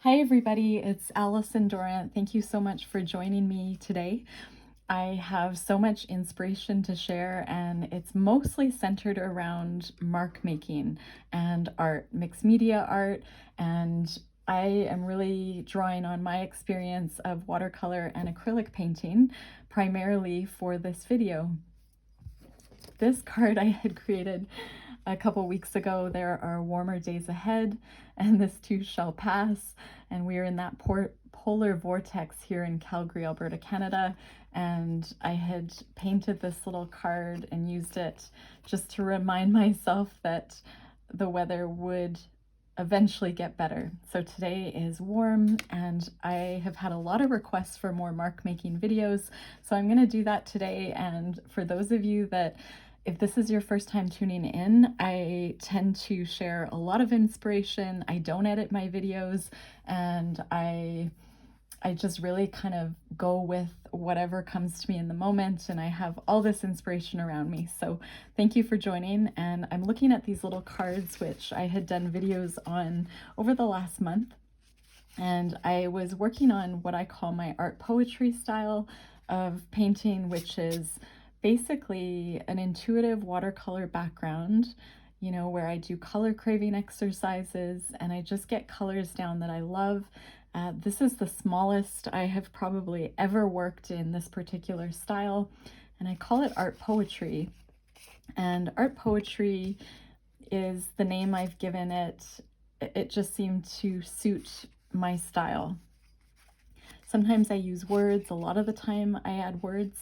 Hi everybody, it's Allison Dorant. Thank you so much for joining me today. I have so much inspiration to share, and it's mostly centered around mark making and art, mixed media art, and I am really drawing on my experience of watercolor and acrylic painting primarily for this video. This card I had created a couple weeks ago. There are warmer days ahead, and this too shall pass. And we're in that polar vortex here in Calgary, Alberta, Canada. And I had painted this little card and used it just to remind myself that the weather would eventually get better. So today is warm, and I have had a lot of requests for more mark making videos. So I'm going to do that today. And for those of you that, if this is your first time tuning in, I tend to share a lot of inspiration. I don't edit my videos, and I just really kind of go with whatever comes to me in the moment, and I have all this inspiration around me. So thank you for joining. And I'm looking at these little cards, which I had done videos on over the last month. And I was working on what I call my art poetry style of painting, which is basically an intuitive watercolor background, you know, where I do color craving exercises and I just get colors down that I love. This is the smallest I have probably ever worked in this particular style, and I call it art poetry. And art poetry is the name I've given it. It just seemed to suit my style. Sometimes I use words, a lot of the time I add words,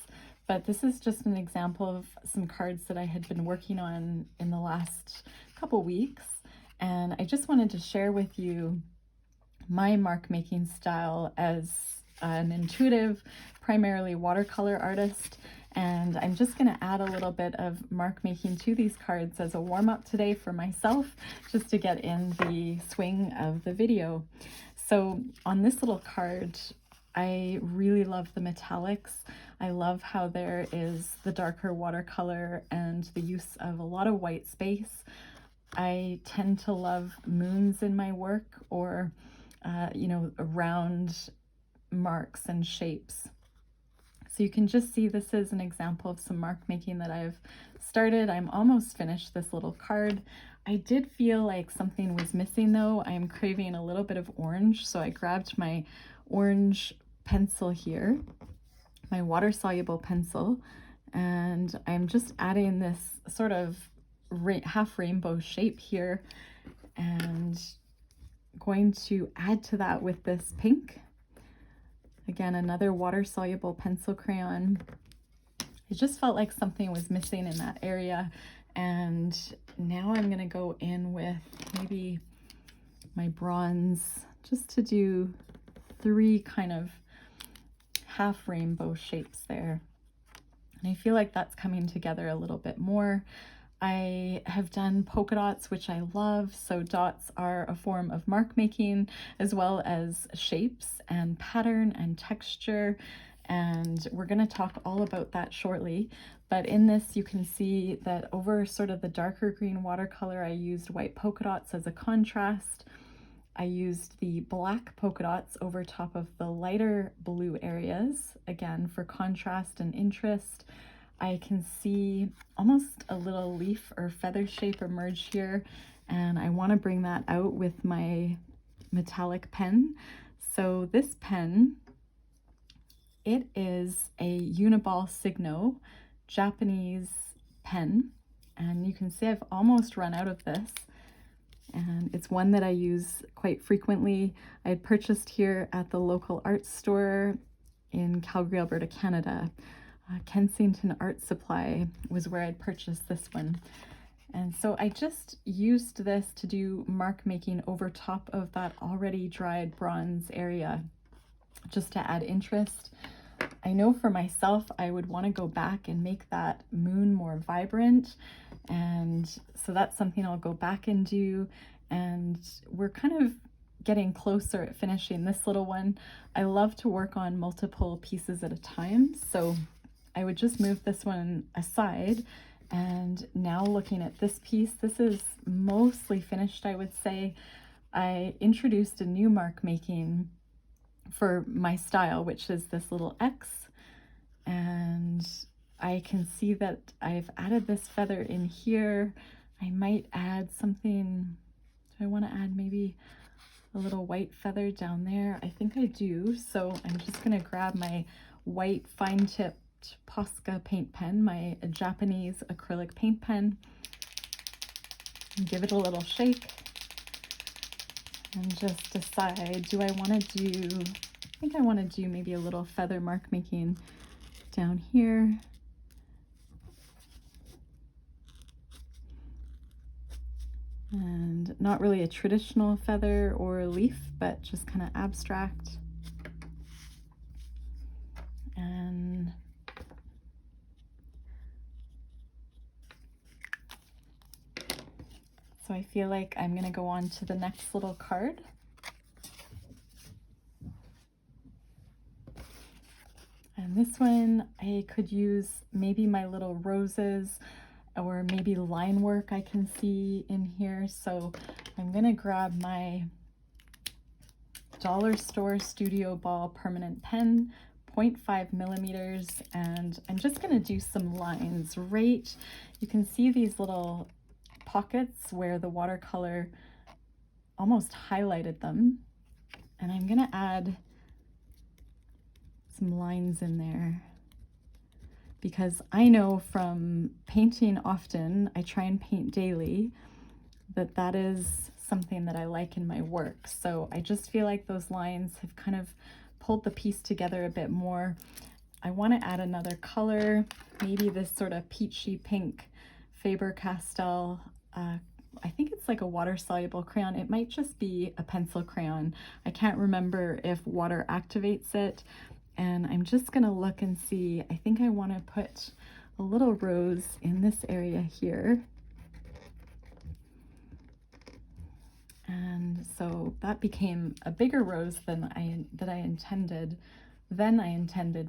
but this is just an example of some cards that I had been working on in the last couple weeks. And I just wanted to share with you my mark making style as an intuitive, primarily watercolor artist. And I'm just going to add a little bit of mark making to these cards as a warm up today for myself, just to get in the swing of the video. So on this little card, I really love the metallics. I love how there is the darker watercolor and the use of a lot of white space. I tend to love moons in my work, or round marks and shapes. So you can just see this is an example of some mark making that I've started. I'm almost finished this little card. I did feel like something was missing though. I am craving a little bit of orange, so I grabbed my orange pencil here, my water-soluble pencil, and I'm just adding this sort of half rainbow shape here, and going to add to that with this pink. Again, another water-soluble pencil crayon. It just felt like something was missing in that area, and now I'm going to go in with maybe my bronze, just to do 3 kind of half rainbow shapes there. And I feel like that's coming together a little bit more. I have done polka dots, which I love. So dots are a form of mark making, as well as shapes and pattern and texture. And we're going to talk all about that shortly. But in this, you can see that over sort of the darker green watercolor, I used white polka dots as a contrast. I used the black polka dots over top of the lighter blue areas, again, for contrast and interest. I can see almost a little leaf or feather shape emerge here, and I want to bring that out with my metallic pen. So this pen, it is a Uniball Signo Japanese pen, and you can see I've almost run out of this, and it's one that I use quite frequently. I had purchased here at the local art store in Calgary, Alberta, Canada. Kensington Art Supply was where I'd purchased this one. And so I just used this to do mark making over top of that already dried bronze area, just to add interest. I know for myself, I would want to go back and make that moon more vibrant. And so that's something I'll go back and do. And we're kind of getting closer at finishing this little one. I love to work on multiple pieces at a time. So I would just move this one aside, and now looking at this piece, this is mostly finished, I would say. I introduced a new mark making for my style, which is this little X, and I can see that I've added this feather in here. I might add something. Do I want to add maybe a little white feather down there? I think I do. So I'm just going to grab my white fine tipped Posca paint pen, my Japanese acrylic paint pen, and give it a little shake and just decide, do I want to do, I think I want to do maybe a little feather mark making down here. And not really a traditional feather or leaf, but just kind of abstract. And so I feel like I'm going to go on to the next little card. And this one, I could use maybe my little roses or maybe line work I can see in here. So I'm going to grab my dollar store Studio Ball permanent pen, 0.5 millimeters, and I'm just going to do some lines. Right, you can see these little pockets where the watercolor almost highlighted them, and I'm going to add some lines in there because I know from painting often, I try and paint daily, that is something that I like in my work. So I just feel like those lines have kind of pulled the piece together a bit more. I want to add another color, maybe this sort of peachy pink Faber Castell. I think it's like a water-soluble crayon. It might just be a pencil crayon. I can't remember if water activates it. And I'm just going to look and see. I think I want to put a little rose in this area here. And so that became a bigger rose than I intended,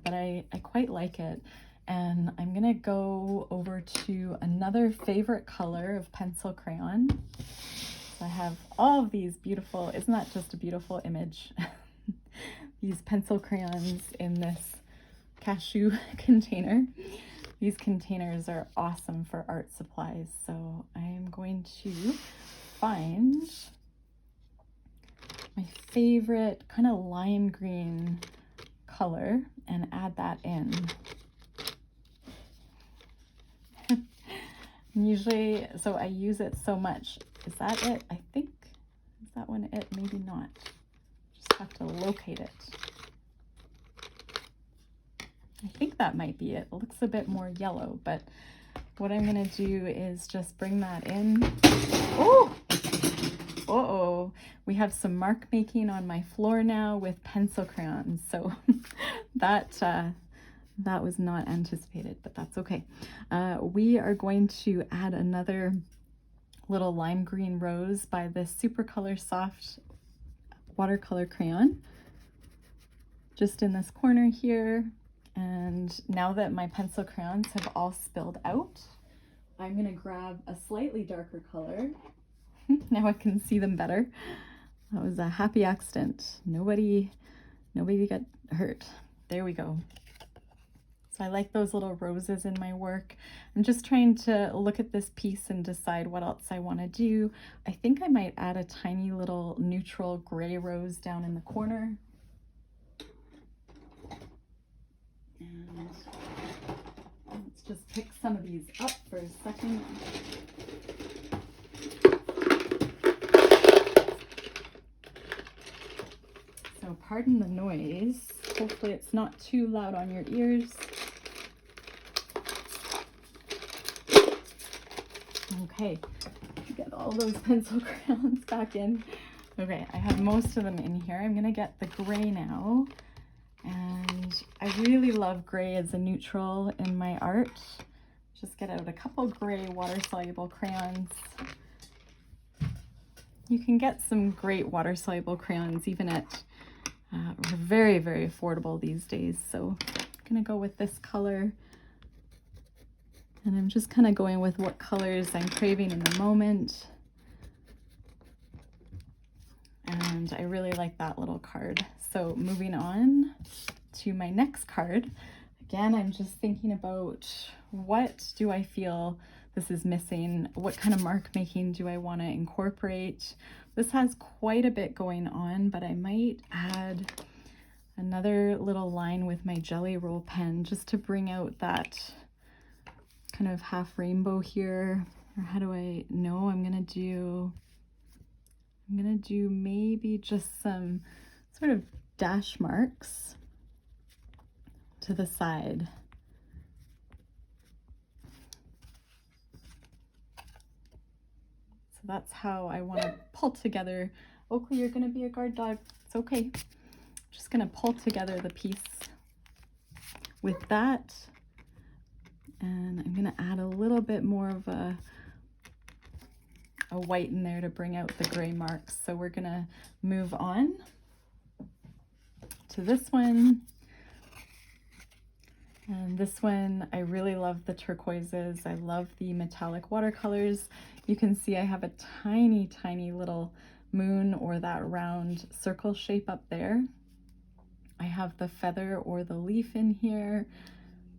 but I quite like it. And I'm gonna go over to another favorite color of pencil crayon. So I have all of these beautiful, isn't that just a beautiful image? These pencil crayons in this cashew container. These containers are awesome for art supplies. So I am going to find my favorite kind of lime green color and add that in. Usually, so I use it so much. Is that it? I think, is that one it? Maybe not. Just have to locate it. I think that might be it. It looks a bit more yellow, but what I'm gonna do is just bring that in. Oh! Uh-oh, we have some mark making on my floor now with pencil crayons. So that was not anticipated, but that's okay. We are going to add another little lime green rose by this Supracolour soft watercolor crayon, just in this corner here. And now that my pencil crayons have all spilled out, I'm gonna grab a slightly darker color. Now I can see them better. That was a happy accident. Nobody got hurt. There we go. So I like those little roses in my work. I'm just trying to look at this piece and decide what else I want to do. I think I might add a tiny little neutral gray rose down in the corner. And let's just pick some of these up for a second. So pardon the noise. Hopefully it's not too loud on your ears. Okay, get all those pencil crayons back in. Okay, I have most of them in here. I'm gonna get the gray now. And I really love gray as a neutral in my art. Just get out a couple gray water-soluble crayons. You can get some great water-soluble crayons even at very, very affordable these days. So I'm gonna go with this color. And I'm just kind of going with what colors I'm craving in the moment. and I really like that little card. So moving on to my next card. Again, I'm just thinking about what do I feel this is missing? What kind of mark making do I want to incorporate? This has quite a bit going on, but I might add another little line with my jelly roll pen just to bring out that kind of half rainbow here. Or how do I know? I'm gonna do maybe just some sort of dash marks to the side. So that's how I want to pull together. Oakley, you're going to be a guard dog. It's okay. Just going to pull together the piece with that. And I'm going to add a little bit more of a white in there to bring out the gray marks. So we're going to move on to this one. And this one, I really love the turquoises. I love the metallic watercolors. You can see I have a tiny, tiny little moon or that round circle shape up there. I have the feather or the leaf in here.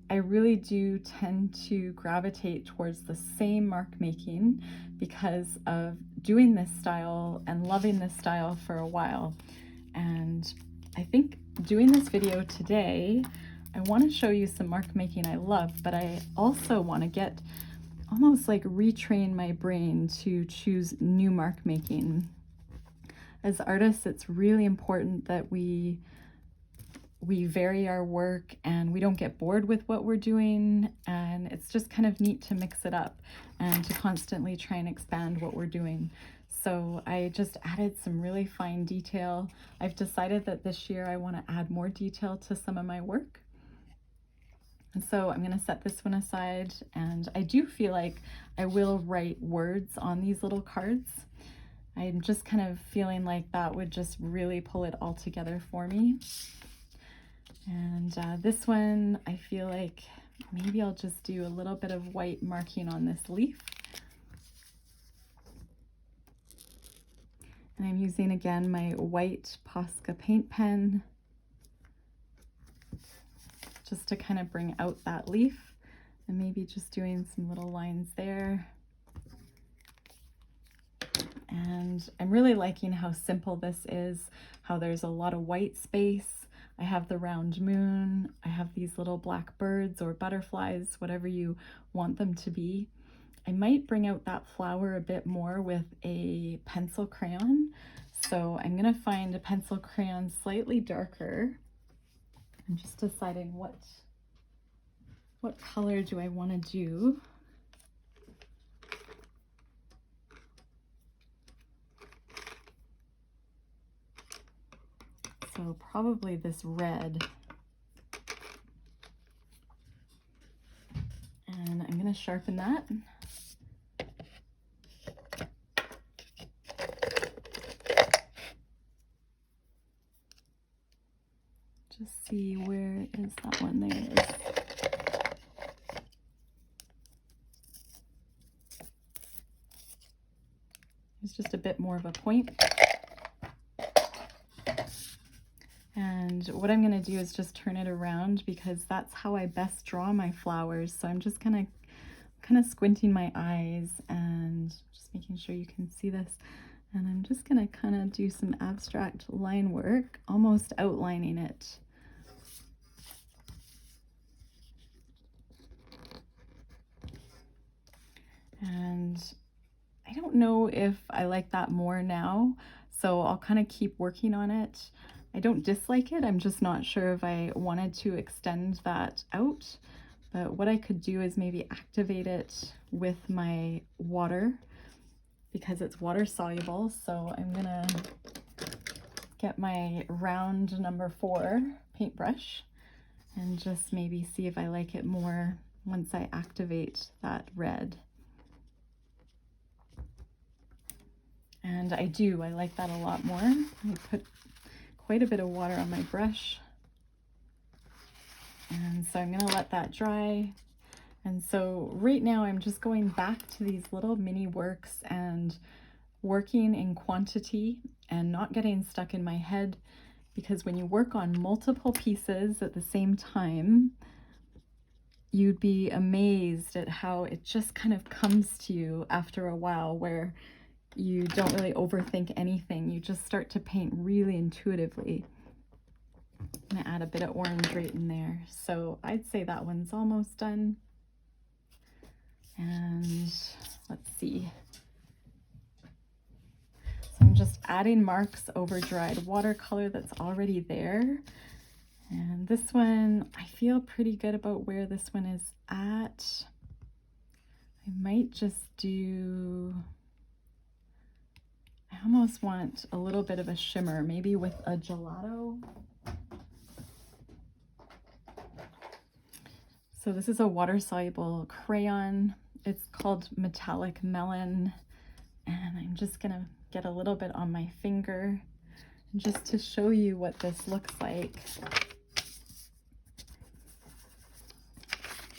I really do tend to gravitate towards the same mark making because of doing this style and loving this style for a while. And I think doing this video today, I want to show you some mark making I love, but I also want to get almost like retrain my brain to choose new mark making. As artists, it's really important that we vary our work and we don't get bored with what we're doing, and it's just kind of neat to mix it up and to constantly try and expand what we're doing. So I just added some really fine detail. I've decided that this year I want to add more detail to some of my work. And so I'm going to set this one aside, and I do feel like I will write words on these little cards. I'm just kind of feeling like that would just really pull it all together for me. And this one, I feel like maybe I'll just do a little bit of white marking on this leaf. And I'm using again my white Posca paint pen just to kind of bring out that leaf, and maybe just doing some little lines there. And I'm really liking how simple this is, how there's a lot of white space. I have the round moon, I have these little black birds or butterflies, whatever you want them to be. I might bring out that flower a bit more with a pencil crayon. So I'm gonna find a pencil crayon slightly darker. I'm just deciding what color do I want to do. So probably this red. And I'm going to sharpen that. Just see, where is that one? There it is. It's just a bit more of a point. And what I'm going to do is just turn it around because that's how I best draw my flowers. So I'm just kind of squinting my eyes and just making sure you can see this. And I'm just going to kind of do some abstract line work, almost outlining it. And I don't know if I like that more now, so I'll kind of keep working on it. I don't dislike it, I'm just not sure if I wanted to extend that out. But what I could do is maybe activate it with my water because it's water soluble. So I'm gonna get my round number 4 paintbrush and just maybe see if I like it more once I activate that red. And I do, I like that a lot more. I put quite a bit of water on my brush. And so I'm gonna let that dry. And so right now I'm just going back to these little mini works and working in quantity and not getting stuck in my head, because when you work on multiple pieces at the same time, you'd be amazed at how it just kind of comes to you after a while, where you don't really overthink anything. You just start to paint really intuitively. I'm gonna add a bit of orange right in there. So I'd say that one's almost done. And let's see. So I'm just adding marks over dried watercolor that's already there. And this one, I feel pretty good about where this one is at. I might just do, I almost want a little bit of a shimmer, maybe with a gelato. So this is a water-soluble crayon. It's called Metallic Melon. And I'm just gonna get a little bit on my finger just to show you what this looks like.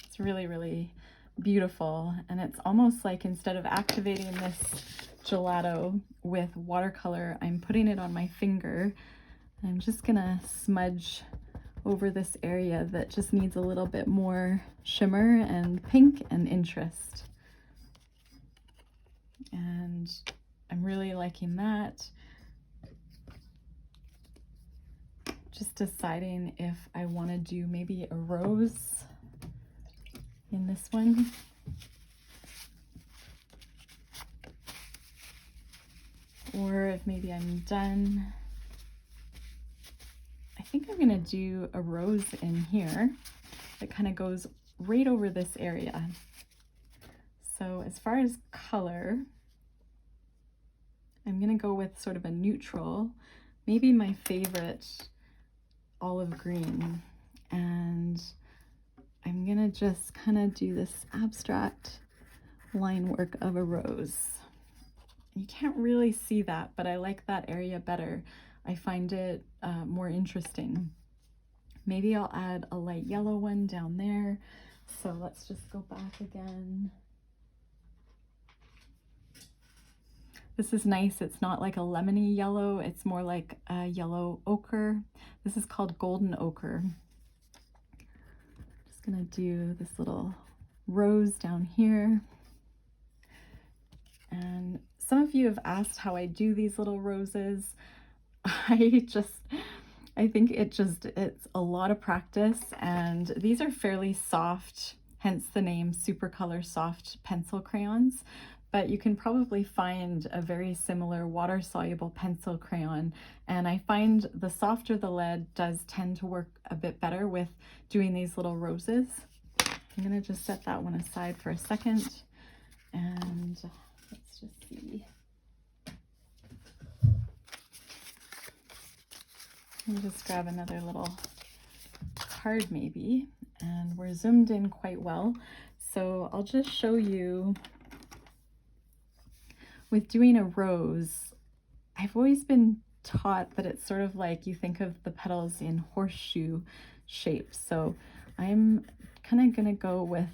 It's really, really beautiful. And it's almost like, instead of activating this gelato with watercolor, I'm putting it on my finger. I'm just gonna smudge over this area that just needs a little bit more shimmer and pink and interest. And I'm really liking that. Just deciding if I want to do maybe a rose in this one. Or if maybe I'm done. I think I'm gonna do a rose in here that kind of goes right over this area. So as far as color, I'm gonna go with sort of a neutral, maybe my favorite, olive green. And I'm gonna just kind of do this abstract line work of a rose. You can't really see that, but I like that area better. I find it more interesting. Maybe I'll add a light yellow one down there. So let's just go back again. This is nice. It's not like a lemony yellow. It's more like a yellow ochre. This is called golden ochre. Just gonna do this little rose down here. And some of you have asked how I do these little roses. I think it's a lot of practice, and these are fairly soft, hence the name Supracolour soft pencil crayons. But you can probably find a very similar water-soluble pencil crayon, and I find the softer the lead does tend to work a bit better with doing these little roses. I'm gonna just set that one aside for a second, and let's just see. Let me just grab another little card maybe, and we're zoomed in quite well. So I'll just show you, with doing a rose, I've always been taught that it's sort of like you think of the petals in horseshoe shapes. So I'm kind of gonna go with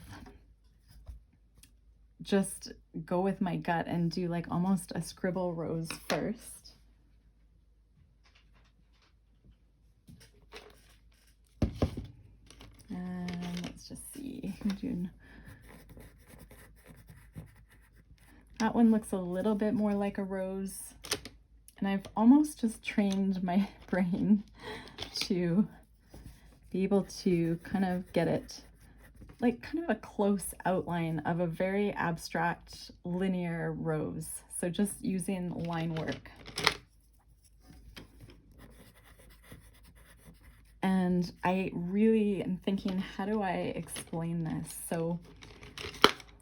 my gut and do like almost a scribble rose first. And let's just see. That one looks a little bit more like a rose. And I've almost just trained my brain to be able to kind of get it like kind of a close outline of a very abstract linear rose. So just using line work. And I really am thinking, how do I explain this? So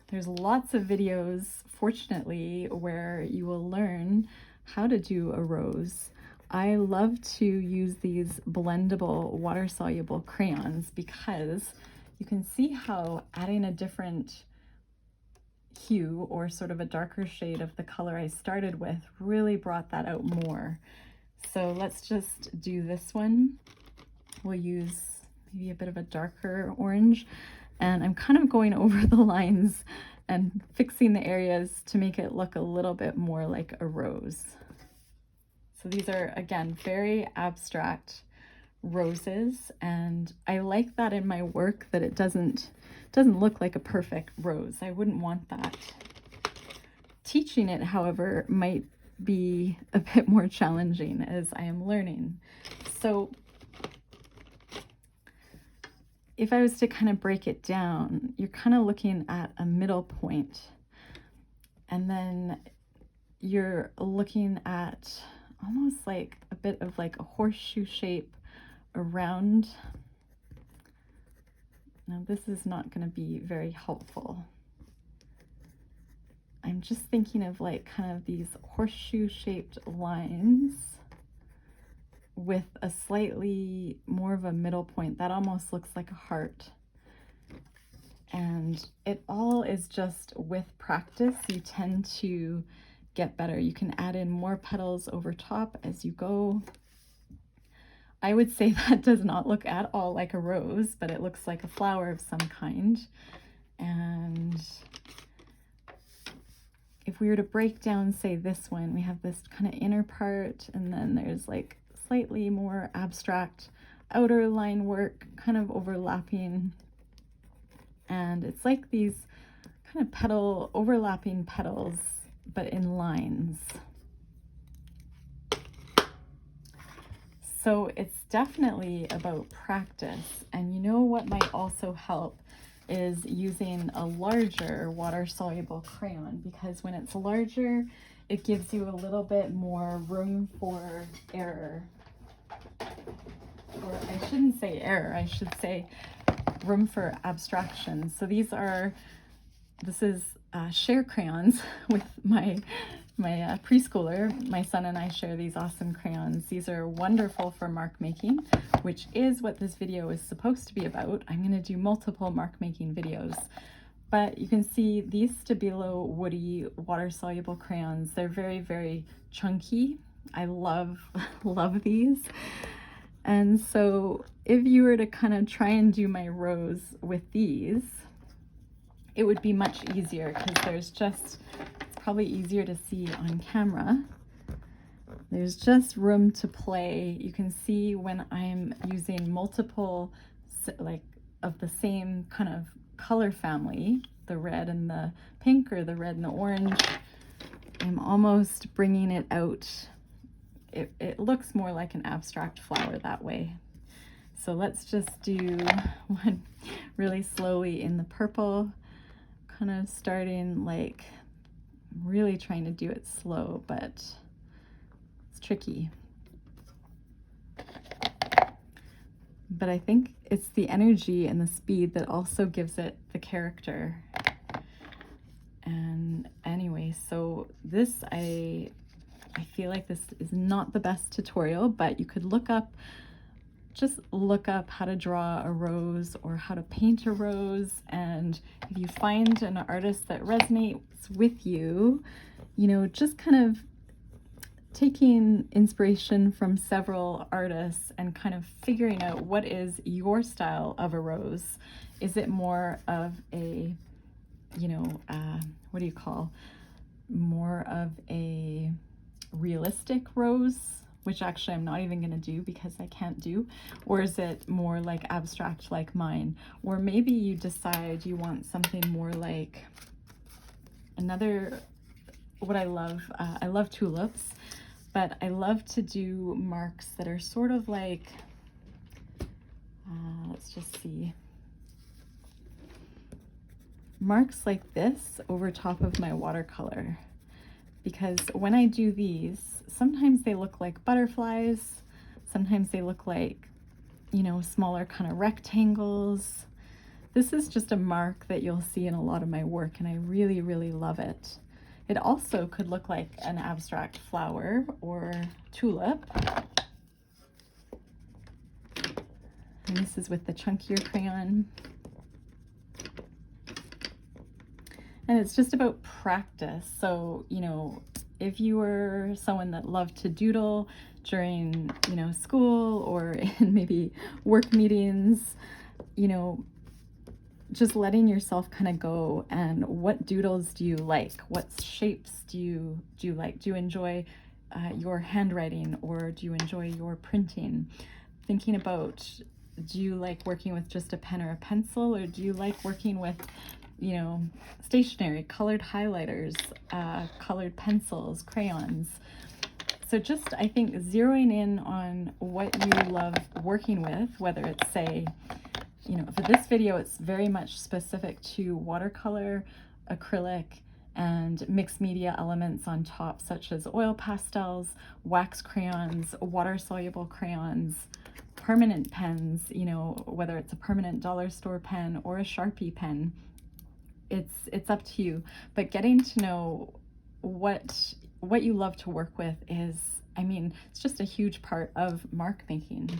there's lots of videos, fortunately, where you will learn how to do a rose. I love to use these blendable water-soluble crayons because you can see how adding a different hue or sort of a darker shade of the color I started with really brought that out more. So let's just do this one. We'll use maybe a bit of a darker orange, and I'm kind of going over the lines and fixing the areas to make it look a little bit more like a rose. So these are, again, very abstract roses, and I like that in my work, that it doesn't look like a perfect rose. I wouldn't want that. Teaching it, however, might be a bit more challenging as I am learning. So if I was to kind of break it down, you're kind of looking at a middle point, and then you're looking at almost like a bit of like a horseshoe shape around. Now this is not going to be very helpful. I'm just thinking of like kind of these horseshoe shaped lines with a slightly more of a middle point that almost looks like a heart. And it all is just with practice, you tend to get better. You can add in more petals over top as you go. I would say that does not look at all like a rose, but it looks like a flower of some kind. And if we were to break down, say, this one, we have this kind of inner part, and then there's like slightly more abstract outer line work kind of overlapping. And it's like these kind of overlapping petals, but in lines. So it's definitely about practice. And you know what might also help is using a larger water-soluble crayon, because when it's larger, it gives you a little bit more room for error. Or I shouldn't say error, I should say room for abstraction. So this is share crayons with my preschooler. My son and I share these awesome crayons. These are wonderful for mark making, which is what this video is supposed to be about. I'm going to do multiple mark making videos, but you can see these Stabilo woody water soluble crayons. They're very, very chunky. I love these. And so if you were to kind of try and do my rose with these, it would be much easier, because it's probably easier to see on camera. There's just room to play. You can see when I'm using multiple, like, of the same kind of color family, the red and the pink, or the red and the orange, I'm almost bringing it out. It looks more like an abstract flower that way. So let's just do one really slowly in the purple, kind of starting like really trying to do it slow, but it's tricky. But I think it's the energy and the speed that also gives it the character. And anyway, so this, I feel like this is not the best tutorial, but you could just look up how to draw a rose or how to paint a rose. And if you find an artist that resonates with you, just kind of taking inspiration from several artists and kind of figuring out what is your style of a rose. Is it more of a, what do you call, more of a realistic rose, which actually I'm not even going to do because I can't do, or is it more like abstract like mine? Or maybe you decide you want something more like what I love tulips, but I love to do marks that are sort of like, let's just see, marks like this over top of my watercolor. Because when I do these, sometimes they look like butterflies, sometimes they look like, smaller kind of rectangles. This is just a mark that you'll see in a lot of my work, and I really, really love it. It also could look like an abstract flower or tulip. And this is with the chunkier crayon. And it's just about practice. So, if you were someone that loved to doodle during, school or in maybe work meetings, just letting yourself kind of go, and what doodles do you like? What shapes do you like? Do you enjoy your handwriting, or do you enjoy your printing? Thinking about, do you like working with just a pen or a pencil, or do you like working with, you know, stationery, colored highlighters, colored pencils, crayons? So just, I think, zeroing in on what you love working with, whether it's, say, you know, for this video, it's very much specific to watercolor, acrylic, and mixed media elements on top, such as oil pastels, wax crayons, water-soluble crayons, permanent pens, you know, whether it's a permanent dollar store pen or a Sharpie pen. It's up to you. But getting to know what you love to work with is, I mean, it's just a huge part of mark making.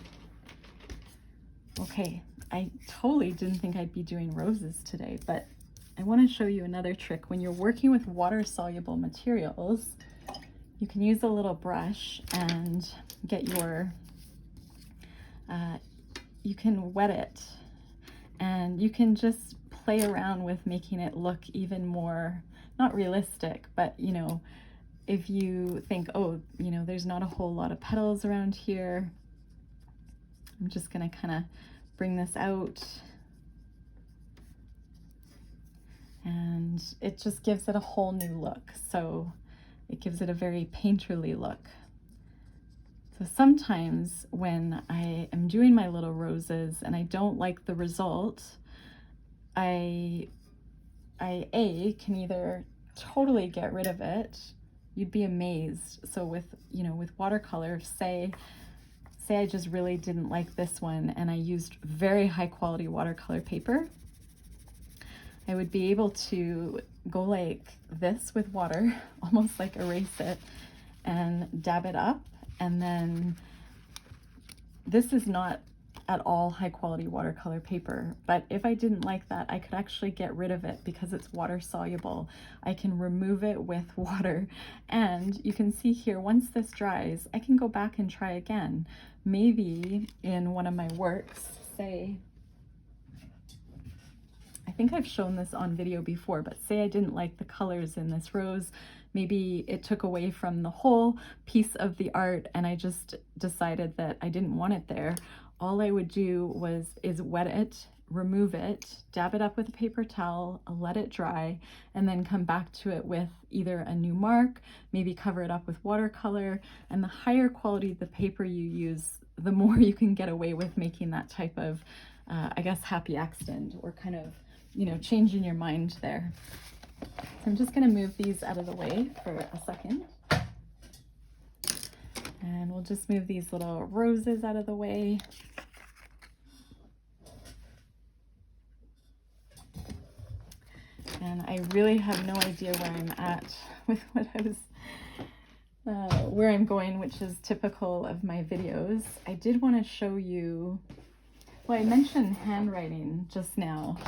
Okay, I totally didn't think I'd be doing roses today, but I want to show you another trick. When you're working with water-soluble materials, you can use a little brush and get your, you can wet it, and you can just play around with making it look even more, not realistic, but, you know, if you think, oh, you know, there's not a whole lot of petals around here, I'm just going to kind of bring this out, and it just gives it a whole new look. So it gives it a very painterly look. So sometimes when I am doing my little roses and I don't like the result, I can either totally get rid of it. You'd be amazed. So with, you know, with watercolor, say I just really didn't like this one and I used very high quality watercolor paper, I would be able to go like this with water, almost like erase it, and dab it up. And then this is not at all high quality watercolor paper, but if I didn't like that, I could actually get rid of it because it's water soluble. I can remove it with water, and you can see here, once this dries, I can go back and try again. Maybe in one of my works, say, I think I've shown this on video before, but say I didn't like the colors in this rose, maybe it took away from the whole piece of the art and I just decided that I didn't want it there. All I would do is wet it, remove it, dab it up with a paper towel, let it dry, and then come back to it with either a new mark, maybe cover it up with watercolor. And the higher quality the paper you use, the more you can get away with making that type of, I guess, happy accident, or kind of, you know, changing your mind there. So I'm just going to move these out of the way for a second. And we'll just move these little roses out of the way. And I really have no idea where I'm at with what I was, where I'm going, which is typical of my videos. I did want to show you, well, I mentioned handwriting just now,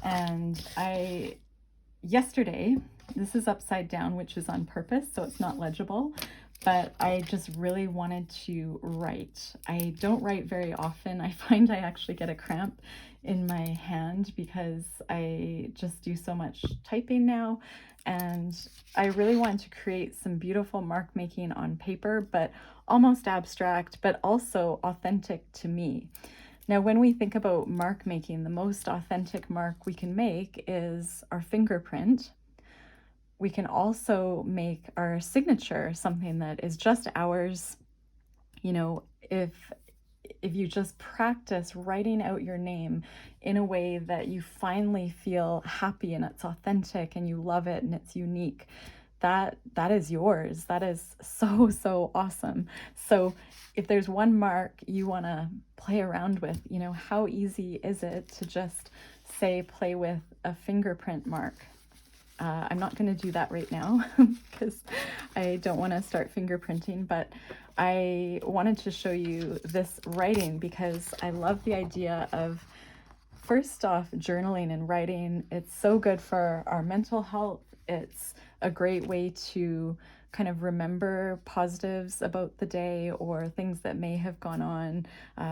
and yesterday, this is upside down, which is on purpose, so it's not legible, but I just really wanted to write. I don't write very often. I find I actually get a cramp in my hand because I just do so much typing now, and I really wanted to create some beautiful mark making on paper, but almost abstract, but also authentic to me. Now, when we think about mark making, the most authentic mark we can make is our fingerprint. We can also make our signature something that is just ours. You know, if you just practice writing out your name in a way that you finally feel happy and it's authentic and you love it and it's unique, that is yours. That is so, so awesome. So if there's one mark you want to play around with, you know, how easy is it to just say, play with a fingerprint mark? I'm not going to do that right now because I don't want to start fingerprinting, but I wanted to show you this writing because I love the idea of, first off, journaling and writing. It's so good for our mental health. It's a great way to kind of remember positives about the day or things that may have gone on,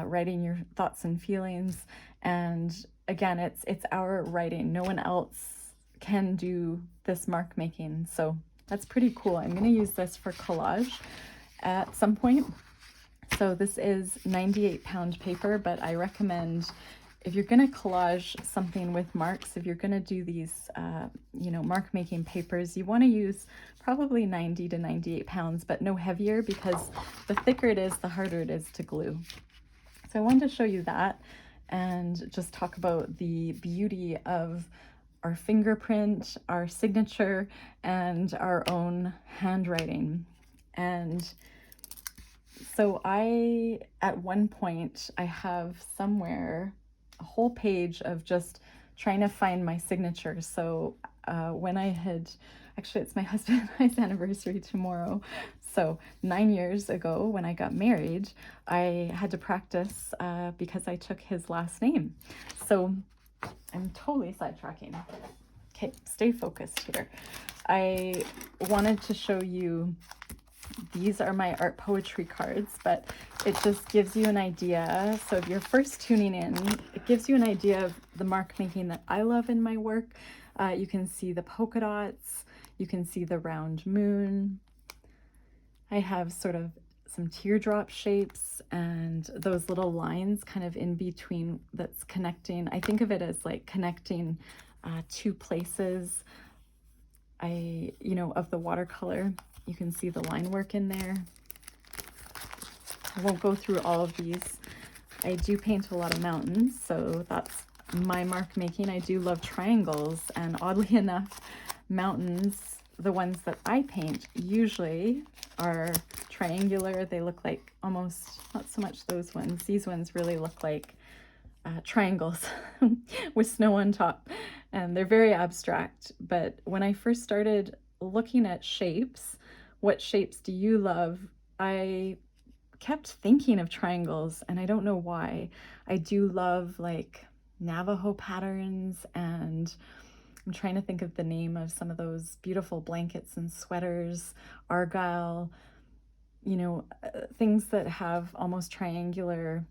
writing your thoughts and feelings. And again, it's our writing. No one else can do this mark making. So that's pretty cool. I'm going to use this for collage. at some point. So this is 98-pound paper, but I recommend if you're going to collage something with marks, if you're going to do these, mark making papers, you want to use probably 90 to 98 pounds, but no heavier, because the thicker it is, the harder it is to glue. So I wanted to show you that and just talk about the beauty of our fingerprint, our signature, and our own handwriting. And so at one point, I have somewhere a whole page of just trying to find my signature. So when actually it's my husband and I's anniversary tomorrow. So 9 years ago when I got married, I had to practice because I took his last name. So I'm totally sidetracking. Okay, stay focused here. I wanted to show you, these are my art poetry cards, but it just gives you an idea. So if you're first tuning in, it gives you an idea of the mark making that I love in my work. You can see the polka dots, you can see the round moon. I have sort of some teardrop shapes and those little lines kind of in between that's connecting. I think of it as like connecting two places. Of the watercolor, you can see the line work in there. I won't go through all of these. I do paint a lot of mountains, so that's my mark making. I do love triangles, and oddly enough, mountains, the ones that I paint, usually are triangular. They look like almost, not so much those ones. These ones really look like triangles with snow on top, and they're very abstract. But when I first started looking at shapes, what shapes do you love, I kept thinking of triangles, and I don't know why. I do love like Navajo patterns, and I'm trying to think of the name of some of those beautiful blankets and sweaters, Argyle, things that have almost triangular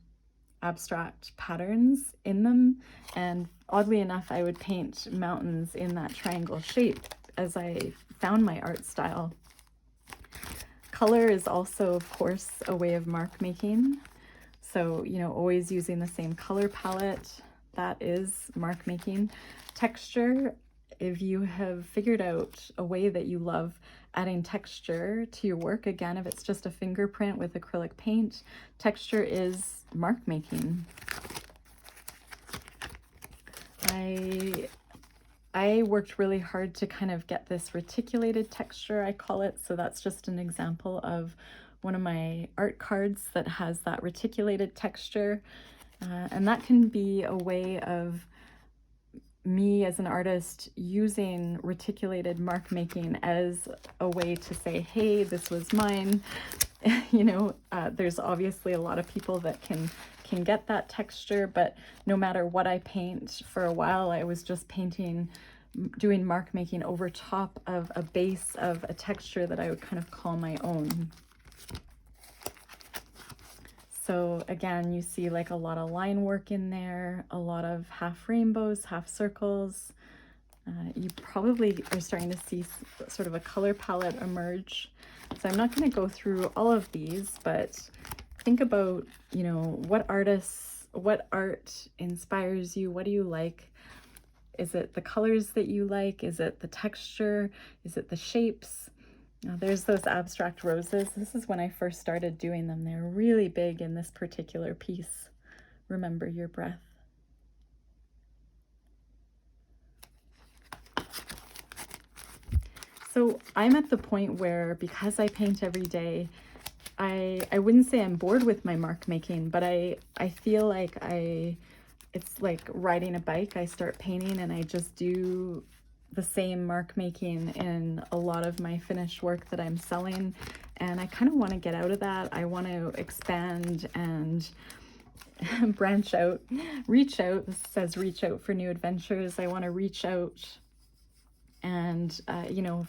abstract patterns in them. And oddly enough, I would paint mountains in that triangle shape as I found my art style. Color is also, of course, a way of mark making. So, always using the same color palette, that is mark making. Texture, if you have figured out a way that you love adding texture to your work, again, if it's just a fingerprint with acrylic paint, texture is mark making. I worked really hard to kind of get this reticulated texture, I call it. So that's just an example of one of my art cards that has that reticulated texture. And that can be a way of me as an artist using reticulated mark making as a way to say, hey, this was mine. There's obviously a lot of people that can get that texture, but no matter what I paint, for a while I was just doing mark making over top of a base of a texture that I would kind of call my own. So again, you see like a lot of line work in there, a lot of half rainbows, half circles. You probably are starting to see sort of a color palette emerge. So I'm not going to go through all of these, but think about, what art inspires you? What do you like? Is it the colors that you like? Is it the texture? Is it the shapes? Now, there's those abstract roses. This is when I first started doing them. They're really big in this particular piece. Remember your breath. So I'm at the point where, because I paint every day, I wouldn't say I'm bored with my mark making, but I feel like it's like riding a bike. I start painting and I just do the same mark making in a lot of my finished work that I'm selling, and I kind of want to get out of that. I want to expand and branch out, reach out. This says reach out for new adventures. I want to reach out and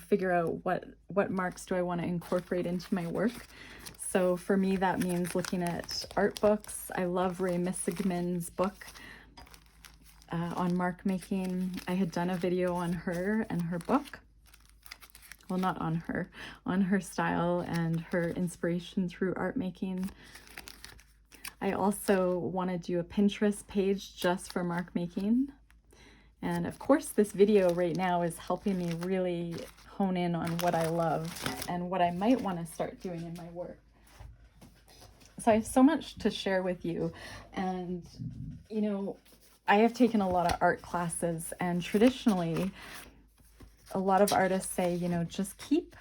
figure out what marks do I want to incorporate into my work. So for me, that means looking at art books. I love Ray Missigman's book on mark making. I had done a video on her and her book. well, not on her style and her inspiration through art making. I also want to do a Pinterest page just for mark making. And of course, this video right now is helping me really hone in on what I love and what I might want to start doing in my work. So I have so much to share with you. And, you know, I have taken a lot of art classes, and traditionally, a lot of artists say, you know, just keep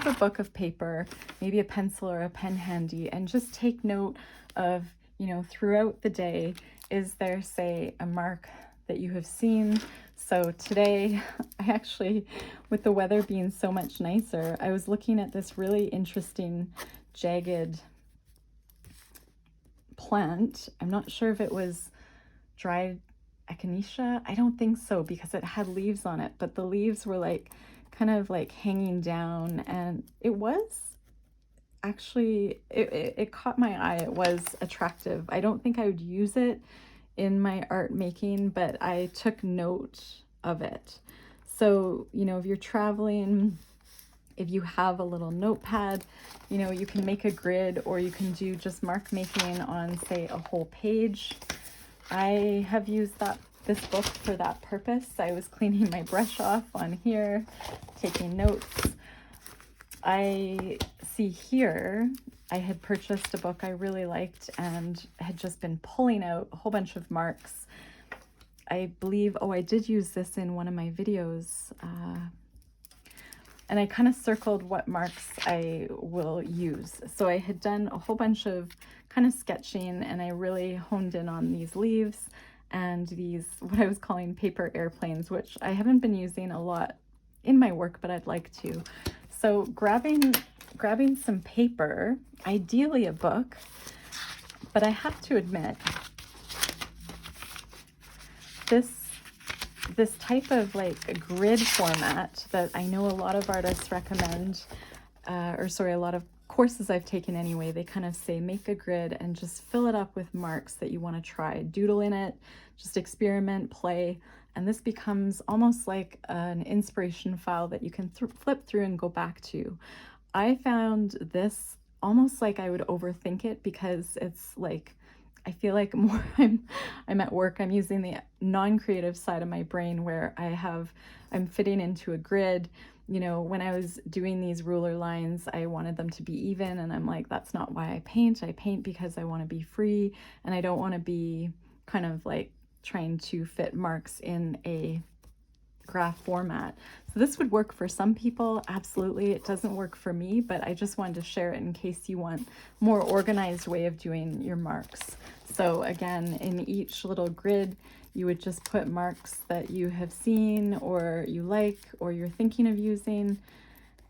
a book of paper, maybe a pencil or a pen handy, and just take note of, you know, throughout the day, is there, say, a mark that you have seen? So today, I actually, with the weather being so much nicer, I was looking at this really interesting jagged plant. I'm not sure if it was dried echinacea. I don't think so, because it had leaves on it, but the leaves were like kind of like hanging down, and it was actually, it caught my eye. It was attractive. I don't think I would use it in my art making, but I took note of it. So, you know, if you're traveling, if you have a little notepad, you know, you can make a grid, or you can do just mark making on, say, a whole page. I have used this book for that purpose. I was cleaning my brush off on here, taking notes. I see here, I had purchased a book I really liked and had just been pulling out a whole bunch of marks. I believe, oh, I did use this in one of my videos. And I kind of circled what marks I will use. So I had done a whole bunch of kind of sketching, and I really honed in on these leaves and these, what I was calling paper airplanes, which I haven't been using a lot in my work, but I'd like to. So grabbing some paper, ideally a book, but I have to admit, this type of like a grid format that I know a lot of artists recommend, a lot of courses I've taken anyway, they kind of say make a grid and just fill it up with marks that you want to try. Doodle in it, just experiment, play, and this becomes almost like an inspiration file that you can flip through and go back to. I found this almost like I would overthink it, because it's like, I feel like more I'm at work, I'm using the non-creative side of my brain, where I'm fitting into a grid. You know, when I was doing these ruler lines, I wanted them to be even, and I'm like, that's not why I paint. I paint because I want to be free, and I don't want to be kind of like trying to fit marks in a graph format. So this would work for some people, absolutely. It doesn't work for me, but I just wanted to share it in case you want more organized way of doing your marks. So again, in each little grid, you would just put marks that you have seen or you like or you're thinking of using.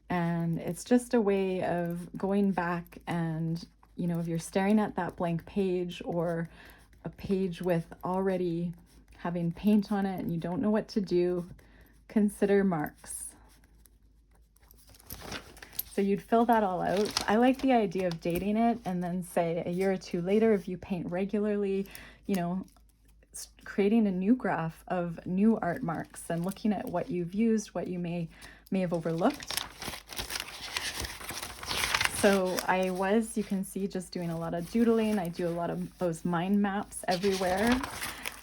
And it's just a way of going back and, you know, if you're staring at that blank page or a page with already having paint on it and you don't know what to do, consider marks. So you'd fill that all out. I like the idea of dating it, and then say a year or two later, if you paint regularly, you know, creating a new graph of new art marks and looking at what you've used, what you may have overlooked. So I was, you can see, just doing a lot of doodling. I do a lot of those mind maps everywhere.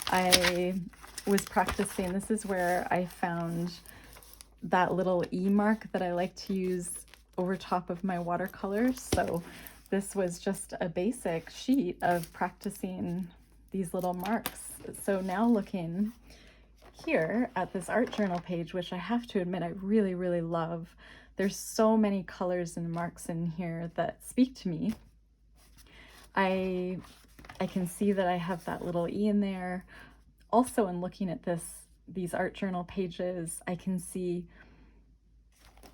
I was practicing, this is where I found that little E mark that I like to use over top of my watercolors. So this was just a basic sheet of practicing these little marks. So now looking here at this art journal page, which I have to admit I really, really love, there's so many colors and marks in here that speak to me. I can see that I have that little E in there. Also, in looking at these art journal pages, I can see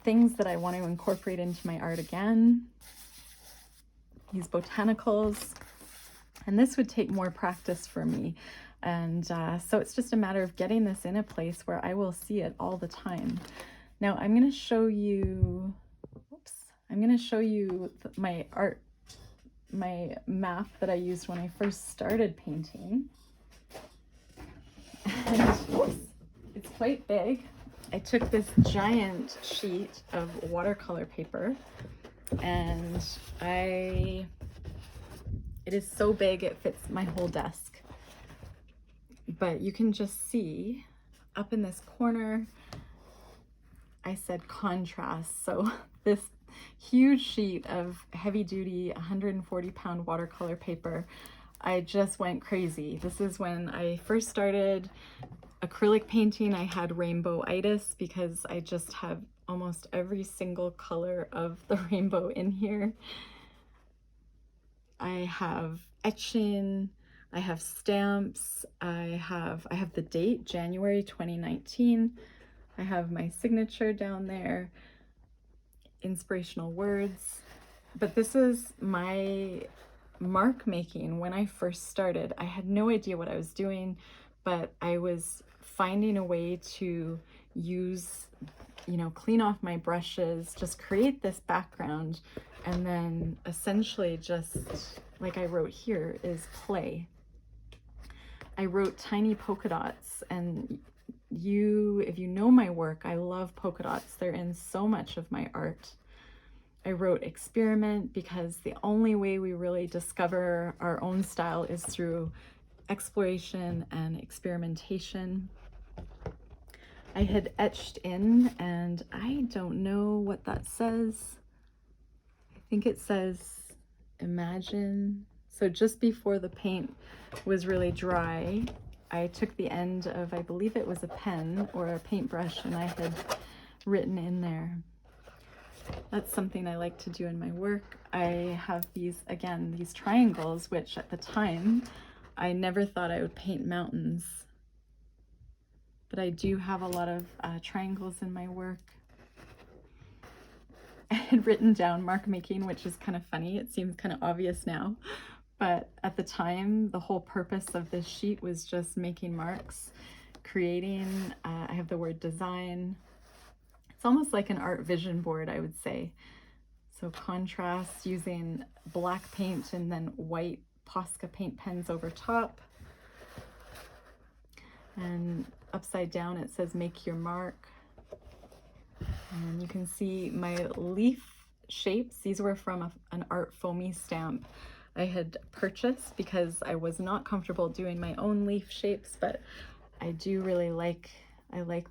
things that I want to incorporate into my art again. These botanicals, and this would take more practice for me. And so it's just a matter of getting this in a place where I will see it all the time. Now I'm going to show you, my map that I used when I first started painting. And it's quite big. I took this giant sheet of watercolor paper, and it is so big it fits my whole desk. But you can just see up in this corner, I said contrast. So this huge sheet of heavy duty 140-pound watercolor paper, I just went crazy. This is when I first started acrylic painting. I had rainbow-itis because I just have almost every single color of the rainbow in here. I have etching, I have stamps, I have the date, January 2019. I have my signature down there, inspirational words. But this is my mark making. When I first started, I had no idea what I was doing, but I was finding a way to use, clean off my brushes, just create this background, and then essentially just, like I wrote here, is play. I wrote tiny polka dots, and if you know my work, I love polka dots. They're in so much of my art. I wrote experiment because the only way we really discover our own style is through exploration and experimentation. I had etched in, and I don't know what that says. I think it says imagine. So just before the paint was really dry, I took the end of, I believe it was a pen or a paintbrush, and I had written in there. That's something I like to do in my work. I have these triangles, which at the time, I never thought I would paint mountains. But I do have a lot of triangles in my work. I had written down mark making, which is kind of funny. It seems kind of obvious now. But at the time, the whole purpose of this sheet was just making marks, creating. I have the word design. It's almost like an art vision board, I would say. So contrast, using black paint and then white Posca paint pens over top. And upside down it says make your mark. And you can see my leaf shapes. These were from an art foamy stamp I had purchased because I was not comfortable doing my own leaf shapes, but I do really like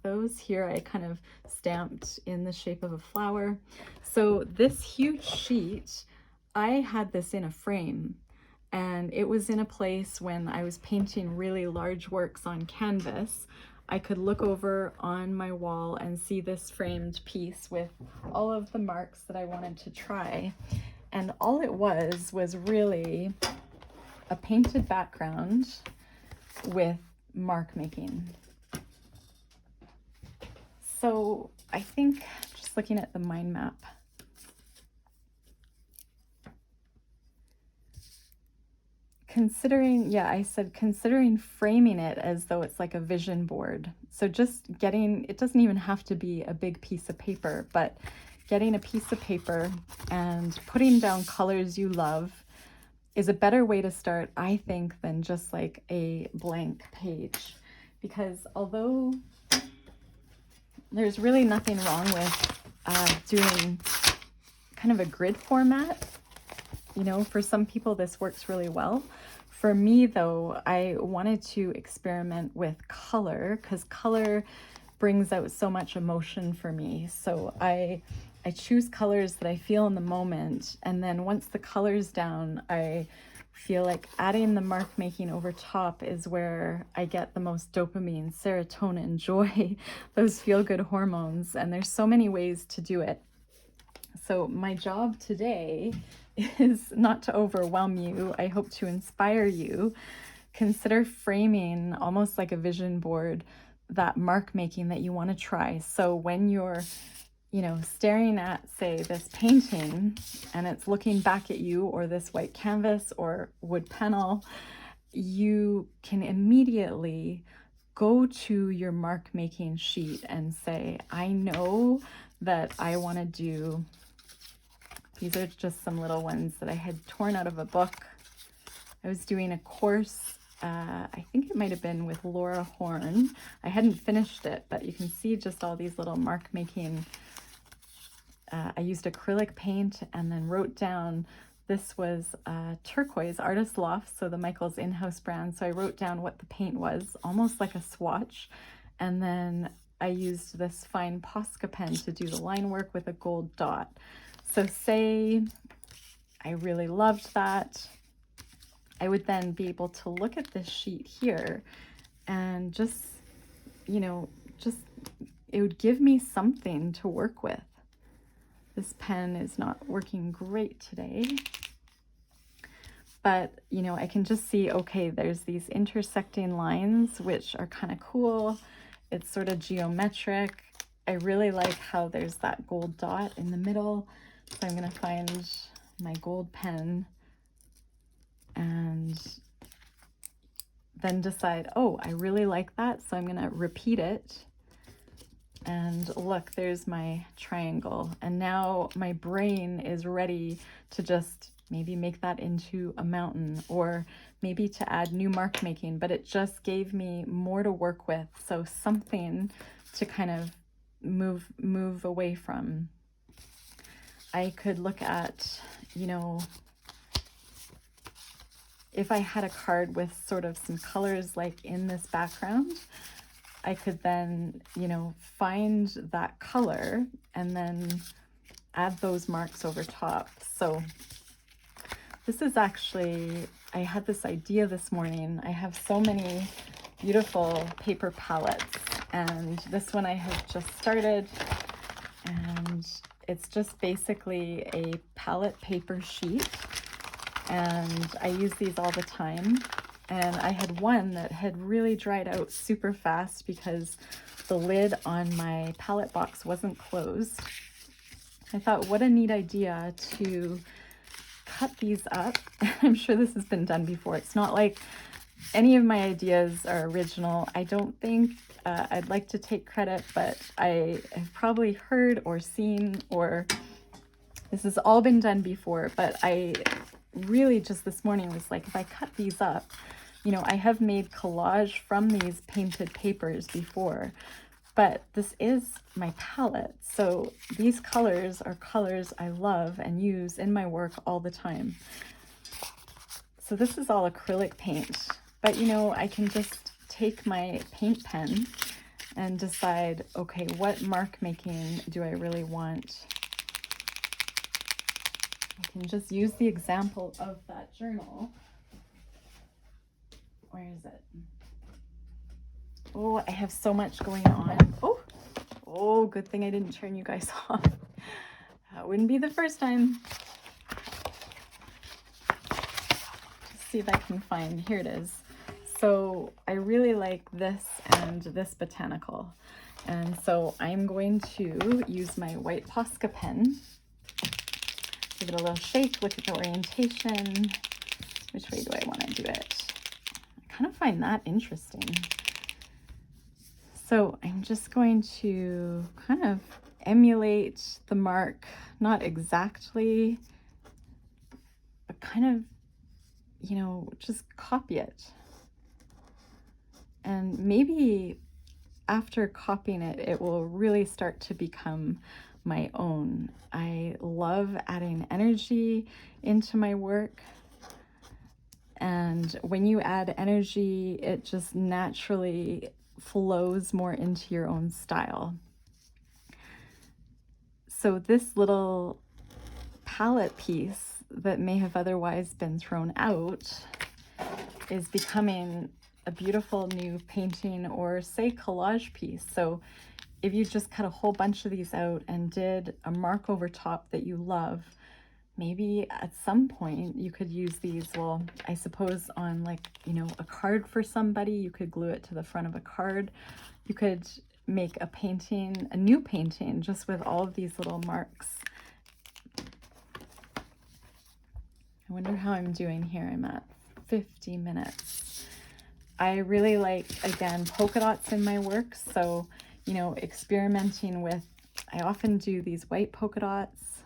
those. Here I kind of stamped in the shape of a flower. So this huge sheet, I had this in a frame, and it was in a place when I was painting really large works on canvas. I could look over on my wall and see this framed piece with all of the marks that I wanted to try. And all it was really a painted background with mark making. So I think, just looking at the mind map, considering framing it as though it's like a vision board. So just it doesn't even have to be a big piece of paper, but getting a piece of paper and putting down colors you love is a better way to start, I think, than just like a blank page. Because although there's really nothing wrong with doing kind of a grid format, for some people this works really well. For me though, I wanted to experiment with color because color brings out so much emotion for me. So I choose colors that I feel in the moment, and then once the color's down, I feel like adding the mark making over top is where I get the most dopamine, serotonin, joy, those feel-good hormones, and there's so many ways to do it. So my job today is not to overwhelm you. I hope to inspire you. Consider framing, almost like a vision board, that mark making that you want to try. So when you're staring at, say, this painting and it's looking back at you, or this white canvas or wood panel, you can immediately go to your mark making sheet and say, I know that I want to do, these are just some little ones that I had torn out of a book. I was doing a course I think it might have been with Laura Horn. I hadn't finished it, but you can see just all these little mark making. I used acrylic paint and then wrote down, this was turquoise, Artist Loft, so the Michaels in-house brand. So I wrote down what the paint was, almost like a swatch. And then I used this fine Posca pen to do the line work with a gold dot. So say I really loved that, I would then be able to look at this sheet here and just, you know, it would give me something to work with. This pen is not working great today, but you know, I can just see, okay, there's these intersecting lines, which are kind of cool. It's sort of geometric. I really like how there's that gold dot in the middle. So I'm gonna find my gold pen and then decide, oh, I really like that. So I'm gonna repeat it. And look, there's my triangle. And now my brain is ready to just maybe make that into a mountain, or maybe to add new mark making, but it just gave me more to work with. So something to kind of move away from. I could look at, you know, if I had a card with sort of some colors like in this background, I could then, you know, find that color and then add those marks over top. So this is actually, I had this idea this morning. I have so many beautiful paper palettes, and this one I have just started, and it's just basically a palette paper sheet, and I use these all the time. And I had one that had really dried out super fast because the lid on my palette box wasn't closed. I thought, what a neat idea to cut these up. I'm sure this has been done before. It's not like any of my ideas are original. I don't think I'd like to take credit, but I have probably heard or seen, or this has all been done before. But I really just this morning was like, if I cut these up, you know, I have made collage from these painted papers before, but this is my palette. So these colors are colors I love and use in my work all the time. So this is all acrylic paint, but you know, I can just take my paint pen and decide, okay, what mark making do I really want? I can just use the example of that journal. Where is it? Oh, I have so much going on. Oh, good thing I didn't turn you guys off. That wouldn't be the first time. Let's see if I can find, here it is. So I really like this and this botanical. And so I'm going to use my white Posca pen. Give it a little shake, look at the orientation. Which way do I want to do it? Kind of find that interesting. So I'm just going to kind of emulate the mark, not exactly, but kind of, you know, just copy it. And maybe after copying it, it will really start to become my own. I love adding energy into my work. And when you add energy, it just naturally flows more into your own style. So this little palette piece that may have otherwise been thrown out is becoming a beautiful new painting, or say collage piece. So if you just cut a whole bunch of these out and did a mark over top that you love, maybe at some point you could use these, well, I suppose on like, you know, a card for somebody, you could glue it to the front of a card. You could make a painting, a new painting, just with all of these little marks. I wonder how I'm doing here. I'm at 50 minutes. I really like, again, polka dots in my work. So, you know, experimenting with, I often do these white polka dots,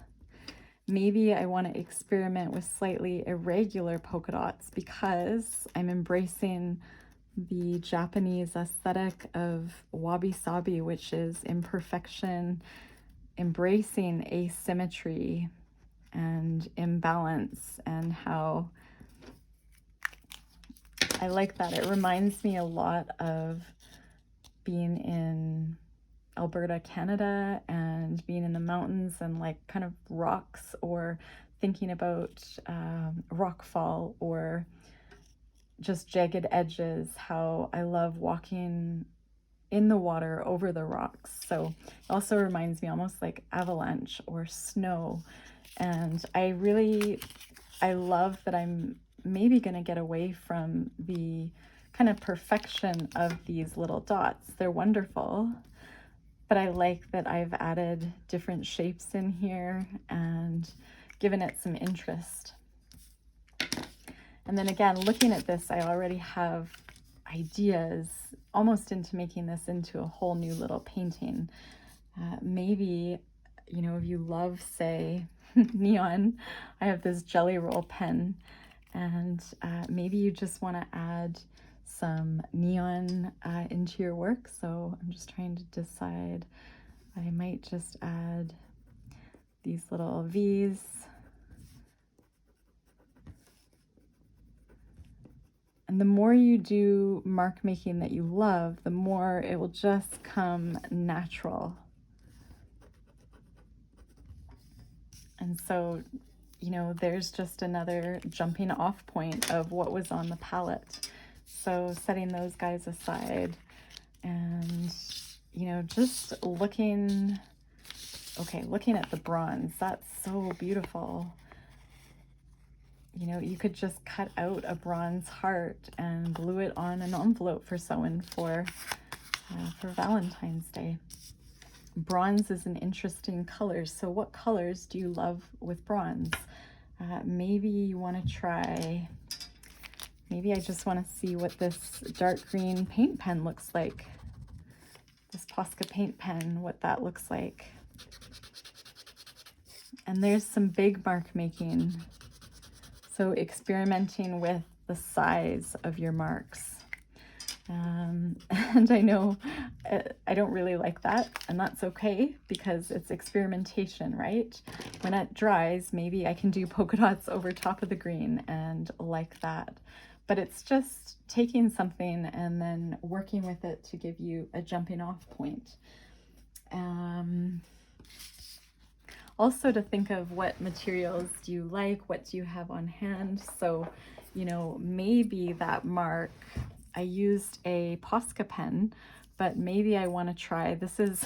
maybe I want to experiment with slightly irregular polka dots because I'm embracing the Japanese aesthetic of wabi-sabi, which is imperfection, embracing asymmetry and imbalance, and how I like that. It reminds me a lot of being in Alberta, Canada, and being in the mountains and like kind of rocks, or thinking about rockfall or just jagged edges, how I love walking in the water over the rocks. So it also reminds me almost like avalanche or snow. And I love that I'm maybe going to get away from the kind of perfection of these little dots. They're wonderful, but I like that I've added different shapes in here and given it some interest. And then again, looking at this, I already have ideas almost into making this into a whole new little painting. Maybe, you know, if you love, say, neon, I have this jelly roll pen, and maybe you just want to add some neon into your work. So I'm just trying to decide. I might just add these little V's. And the more you do mark making that you love, the more it will just come natural. And so, you know, there's just another jumping off point of what was on the palette. So setting those guys aside and, you know, just looking at the bronze. That's so beautiful. You know, you could just cut out a bronze heart and glue it on an envelope for someone for Valentine's Day. Bronze is an interesting color. So what colors do you love with bronze? Maybe you want to try, maybe I just want to see what this dark green paint pen looks like. This Posca paint pen, what that looks like. And there's some big mark making. So experimenting with the size of your marks. And I know I don't really like that, and that's okay because it's experimentation, right? When it dries, maybe I can do polka dots over top of the green and like that. But it's just taking something and then working with it to give you a jumping off point. Also to think of what materials do you like, what do you have on hand. So, you know, maybe that mark, I used a Posca pen, but maybe I want to try, this is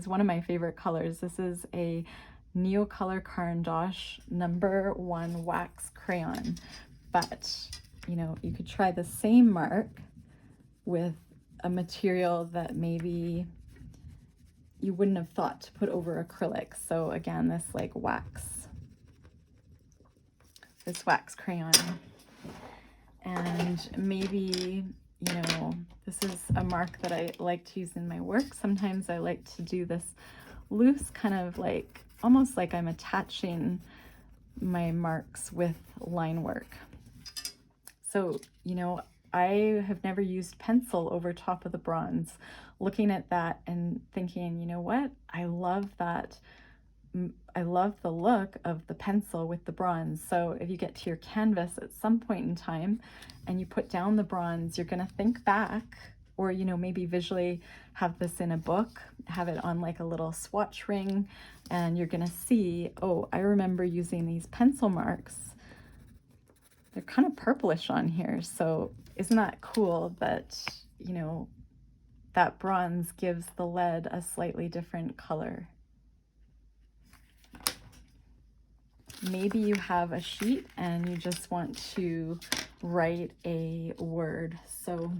one of my favorite colors. This is a Neocolor Caran d'Ache #1 wax crayon. But, you know, you could try the same mark with a material that maybe you wouldn't have thought to put over acrylic. So again, this wax crayon. And maybe, you know, this is a mark that I like to use in my work. Sometimes I like to do this loose kind of like, almost like I'm attaching my marks with line work. So, you know, I have never used pencil over top of the bronze. Looking at that and thinking, you know what, I love that. I love the look of the pencil with the bronze. So if you get to your canvas at some point in time and you put down the bronze, you're going to think back, or, you know, maybe visually have this in a book, have it on like a little swatch ring, and you're going to see, oh, I remember using these pencil marks. They're kind of purplish on here. So isn't that cool that, you know, that bronze gives the lead a slightly different color? Maybe you have a sheet and you just want to write a word. So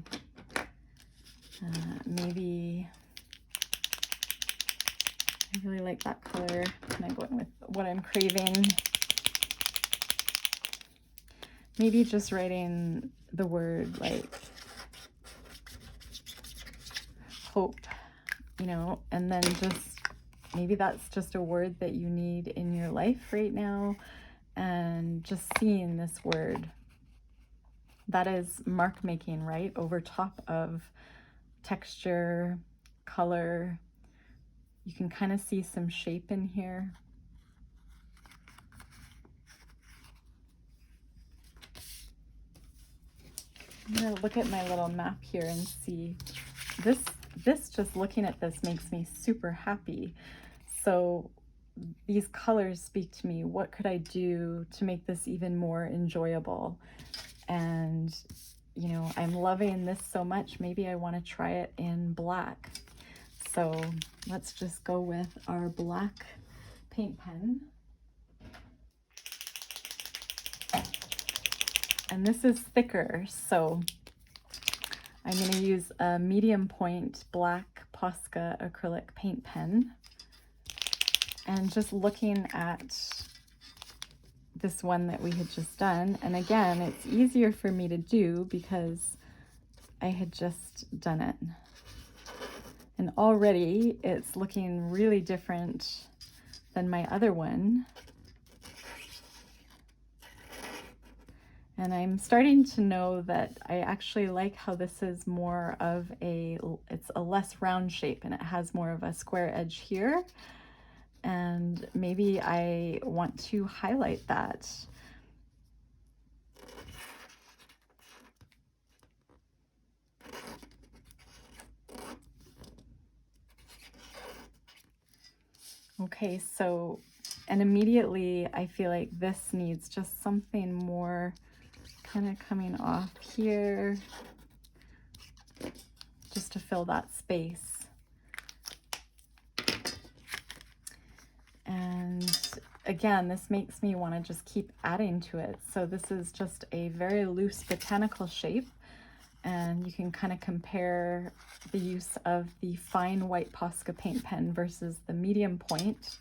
maybe, I really like that color. Kind of going with what I'm craving. Maybe just writing the word like hope, you know, and then just maybe that's just a word that you need in your life right now, and just seeing this word. That is mark making, right? Over top of texture, color. You can kind of see some shape in here. I'm gonna look at my little map here and see this. Just looking at this makes me super happy. So these colors speak to me. What could I do to make this even more enjoyable? And you know, I'm loving this so much, maybe I want to try it in black. So let's just go with our black paint pen. And this is thicker, so I'm going to use a medium point black Posca acrylic paint pen. And just looking at this one that we had just done, and again, it's easier for me to do because I had just done it. And already it's looking really different than my other one. And I'm starting to know that I actually like how this is more of it's a less round shape, and it has more of a square edge here. And maybe I want to highlight that. Okay, so, and immediately I feel like this needs just something more kind of coming off here, just to fill that space. And again, this makes me want to just keep adding to it. So this is just a very loose botanical shape, and you can kind of compare the use of the fine white Posca paint pen versus the medium point.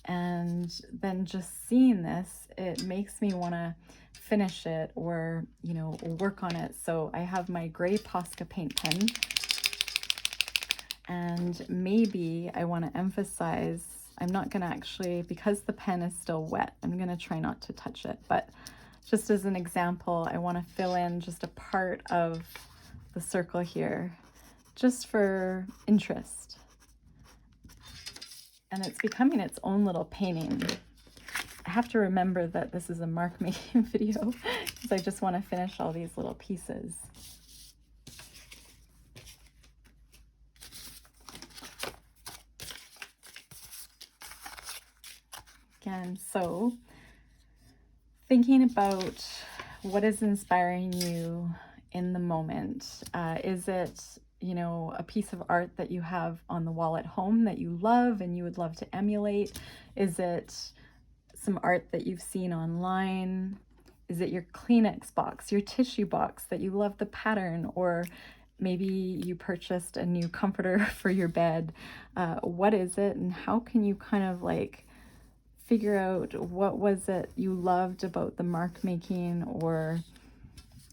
And then just seeing this, it makes me want to finish it, or, you know, work on it. So I have my gray Posca paint pen, and maybe I want to emphasize, I'm not going to actually, because the pen is still wet, I'm going to try not to touch it, but just as an example, I want to fill in just a part of the circle here, just for interest. And it's becoming its own little painting. I have to remember that this is a mark making video, because I just want to finish all these little pieces. Again, so thinking about what is inspiring you in the moment. Is it, you know, a piece of art that you have on the wall at home that you love and you would love to emulate? Is it some art that you've seen online? Is it your Kleenex box, your tissue box that you love the pattern? Or maybe you purchased a new comforter for your bed. What is it, and how can you kind of like figure out what was it you loved about the mark making or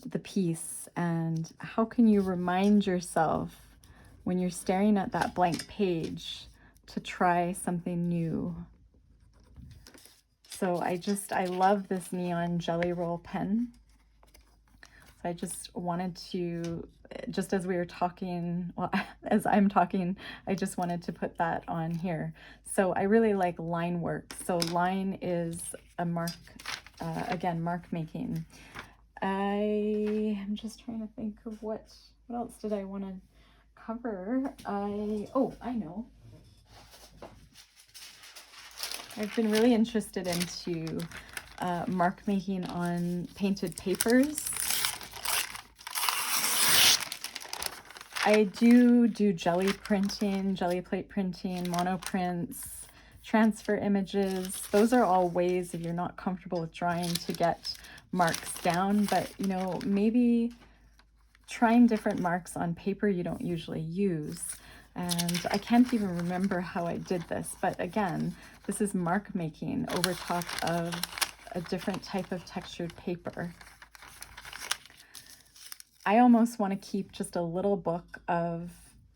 the piece, and how can you remind yourself when you're staring at that blank page to try something new? So I love this neon jelly roll pen. So I just wanted to, just as we were talking, well, as I'm talking, I just wanted to put that on here. So I really like line work. So line is a mark, again, mark making. I'm just trying to think of what else did I want to cover? Oh, I know. I've been really interested into mark making on painted papers. I do jelly printing, jelly plate printing, monoprints, transfer images. Those are all ways, if you're not comfortable with drawing, to get marks down. But, you know, maybe trying different marks on paper you don't usually use. And I can't even remember how I did this. But again, this is mark making over top of a different type of textured paper. I almost want to keep just a little book of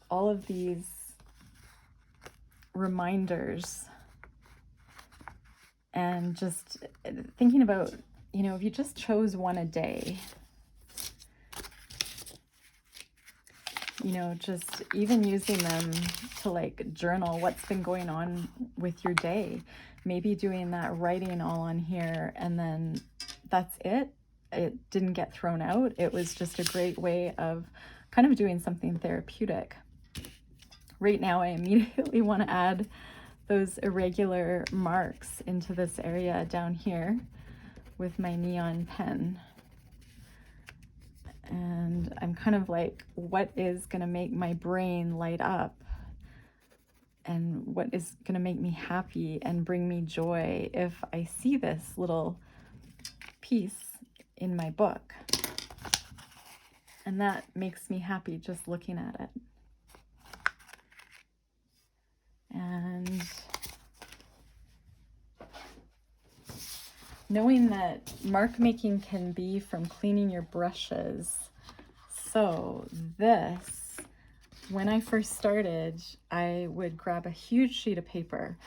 all of these reminders, and just thinking about, you know, if you just chose one a day, you know, just even using them to like journal what's been going on with your day, maybe doing that writing all on here, and then that's it. It didn't get thrown out. It was just a great way of kind of doing something therapeutic. Right now, I immediately want to add those irregular marks into this area down here with my neon pen. And I'm kind of like, what is going to make my brain light up? And what is going to make me happy and bring me joy if I see this little piece in my book? And that makes me happy just looking at it. And knowing that mark making can be from cleaning your brushes. So this, when I first started, I would grab a huge sheet of paper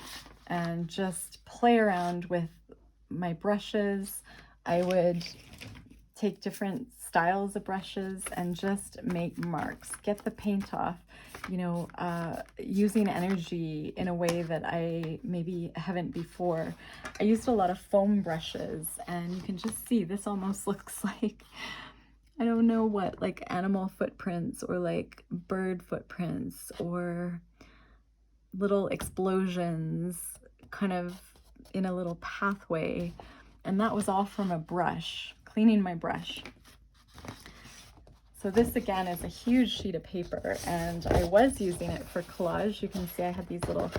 and just play around with my brushes. I would take different styles of brushes and just make marks, get the paint off, you know, using energy in a way that I maybe haven't before. I used a lot of foam brushes, and you can just see this almost looks like, I don't know what, like animal footprints or like bird footprints or little explosions kind of in a little pathway. And that was all from a brush, cleaning my brush. So this again is a huge sheet of paper, and I was using it for collage. You can see I had these little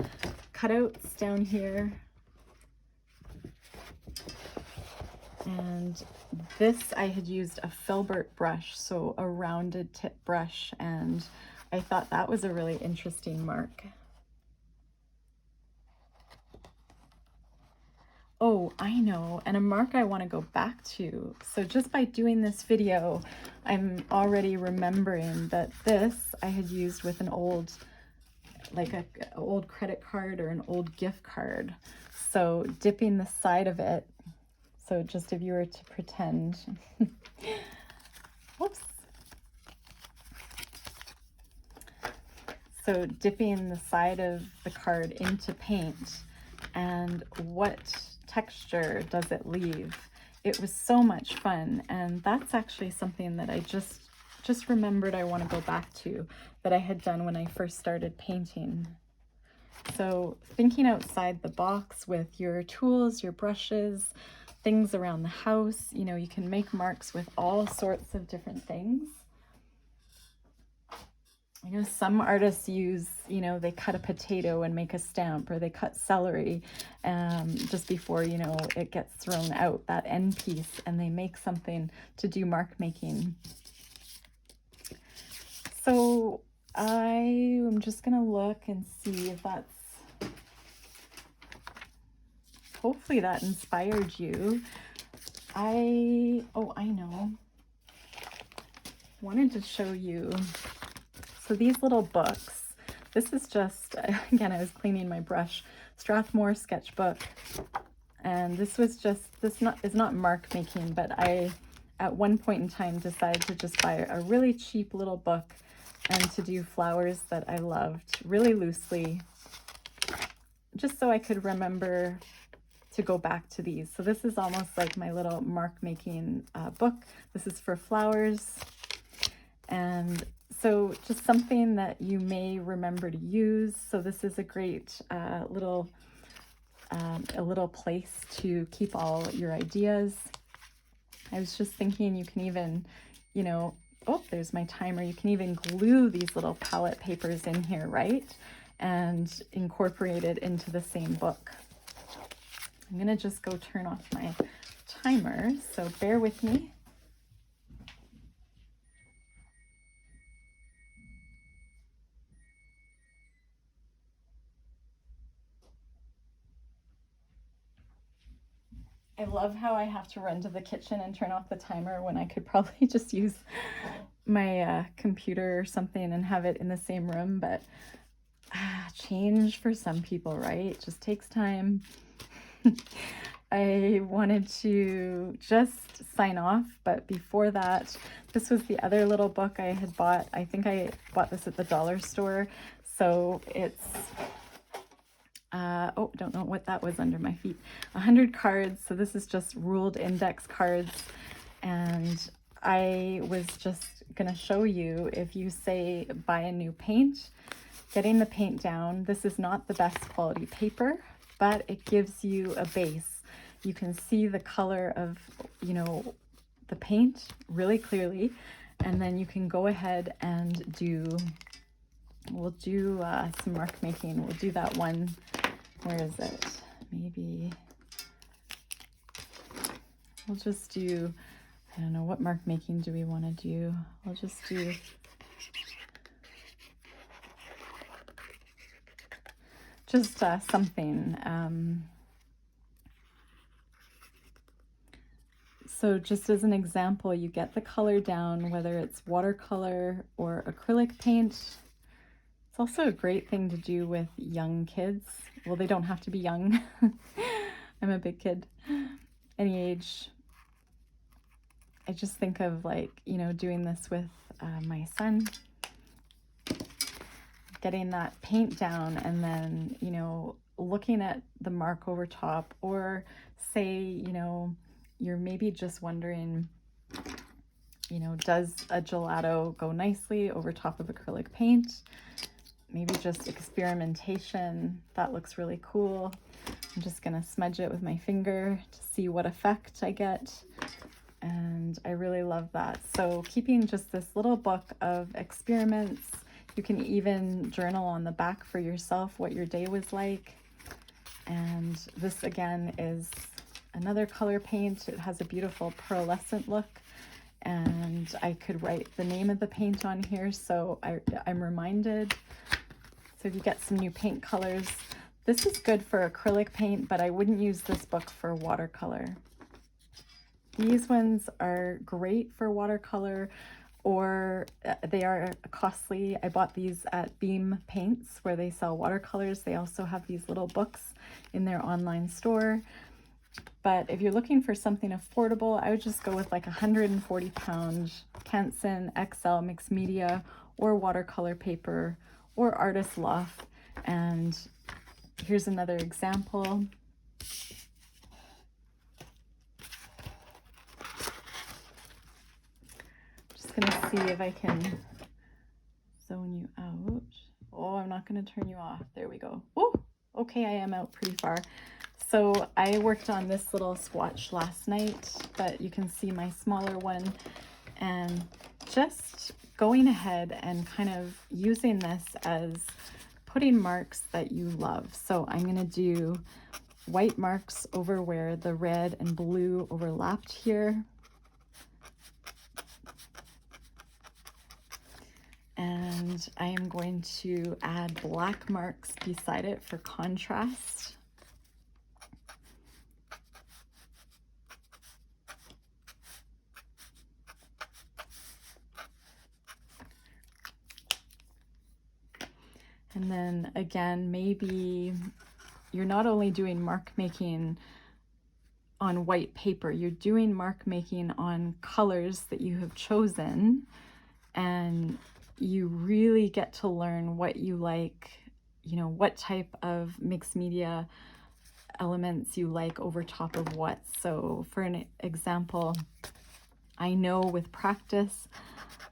cutouts down here. And this, I had used a filbert brush, so a rounded tip brush, and I thought that was a really interesting mark. Oh, I know, and a mark I want to go back to. So just by doing this video, I'm already remembering that this I had used with an old, like a old credit card or an old gift card. So dipping the side of it, so just if you were to pretend, whoops. So dipping the side of the card into paint, and what texture does it leave? It was so much fun, and that's actually something that I just remembered I want to go back to, that I had done when I first started painting. So thinking outside the box with your tools, your brushes, things around the house, you know, you can make marks with all sorts of different things. I know some artists use, you know, they cut a potato and make a stamp, or they cut celery just before, you know, it gets thrown out, that end piece, and they make something to do mark making. So I am just going to look and see if that's, hopefully that inspired you. Oh, I know. Wanted to show you. So these little books, this is just, again, I was cleaning my brush, Strathmore sketchbook. And this was just, is not mark making, but I, at one point in time, decided to just buy a really cheap little book and to do flowers that I loved really loosely, just so I could remember to go back to these. So this is almost like my little mark making book. This is for flowers. And so just something that you may remember to use. So this is a great a little place to keep all your ideas. I was just thinking you can even, you know, oh, there's my timer. You can even glue these little palette papers in here, right? And incorporate it into the same book. I'm gonna just go turn off my timer, so bear with me. I love how I have to run to the kitchen and turn off the timer when I could probably just use my computer or something and have it in the same room. But change for some people, right? It just takes time. I wanted to just sign off, but before that, this was the other little book I had bought. I think I bought this at the dollar store. So it's, oh, don't know what that was under my feet. 100 cards. So this is just ruled index cards. And I was just gonna show you, if you say buy a new paint, getting the paint down. This is not the best quality paper, but it gives you a base. You can see the color of, you know, the paint really clearly, and then you can go ahead and we'll do some mark making. We'll do that one. Where is it? Maybe we'll just do, I don't know, what mark making do we want to do? We'll just do just something. So just as an example, you get the color down, whether it's watercolor or acrylic paint. It's also a great thing to do with young kids. Well, they don't have to be young. I'm a big kid, any age. I just think of, like, you know, doing this with my son, getting that paint down, and then, you know, looking at the mark over top, or say, you know, you're maybe just wondering, you know, does a gelato go nicely over top of acrylic paint? Maybe just experimentation. That looks really cool. I'm just gonna smudge it with my finger to see what effect I get. And I really love that. So keeping just this little book of experiments. You can even journal on the back for yourself what your day was like. And this again is another color paint. It has a beautiful pearlescent look, and I could write the name of the paint on here, so I'm reminded. So if you get some new paint colors, this is good for acrylic paint, but I wouldn't use this book for watercolor. These ones are great for watercolor, or they are costly. I bought these at Beam Paints, where they sell watercolors. They also have these little books in their online store. But if you're looking for something affordable, I would just go with like 140-pound Canson XL mixed media, or watercolor paper, or Artist Loft. And here's another example. Just gonna see if I can zone you out. Oh, I'm not gonna turn you off. There we go. Oh, okay, I am out pretty far. So I worked on this little swatch last night, but you can see my smaller one, and just going ahead and kind of using this as putting marks that you love. So I'm gonna do white marks over where the red and blue overlapped here. And I am going to add black marks beside it for contrast. And then again, maybe you're not only doing mark making on white paper, you're doing mark making on colors that you have chosen, and you really get to learn what you like, you know, what type of mixed media elements you like over top of what. So for an example, I know with practice,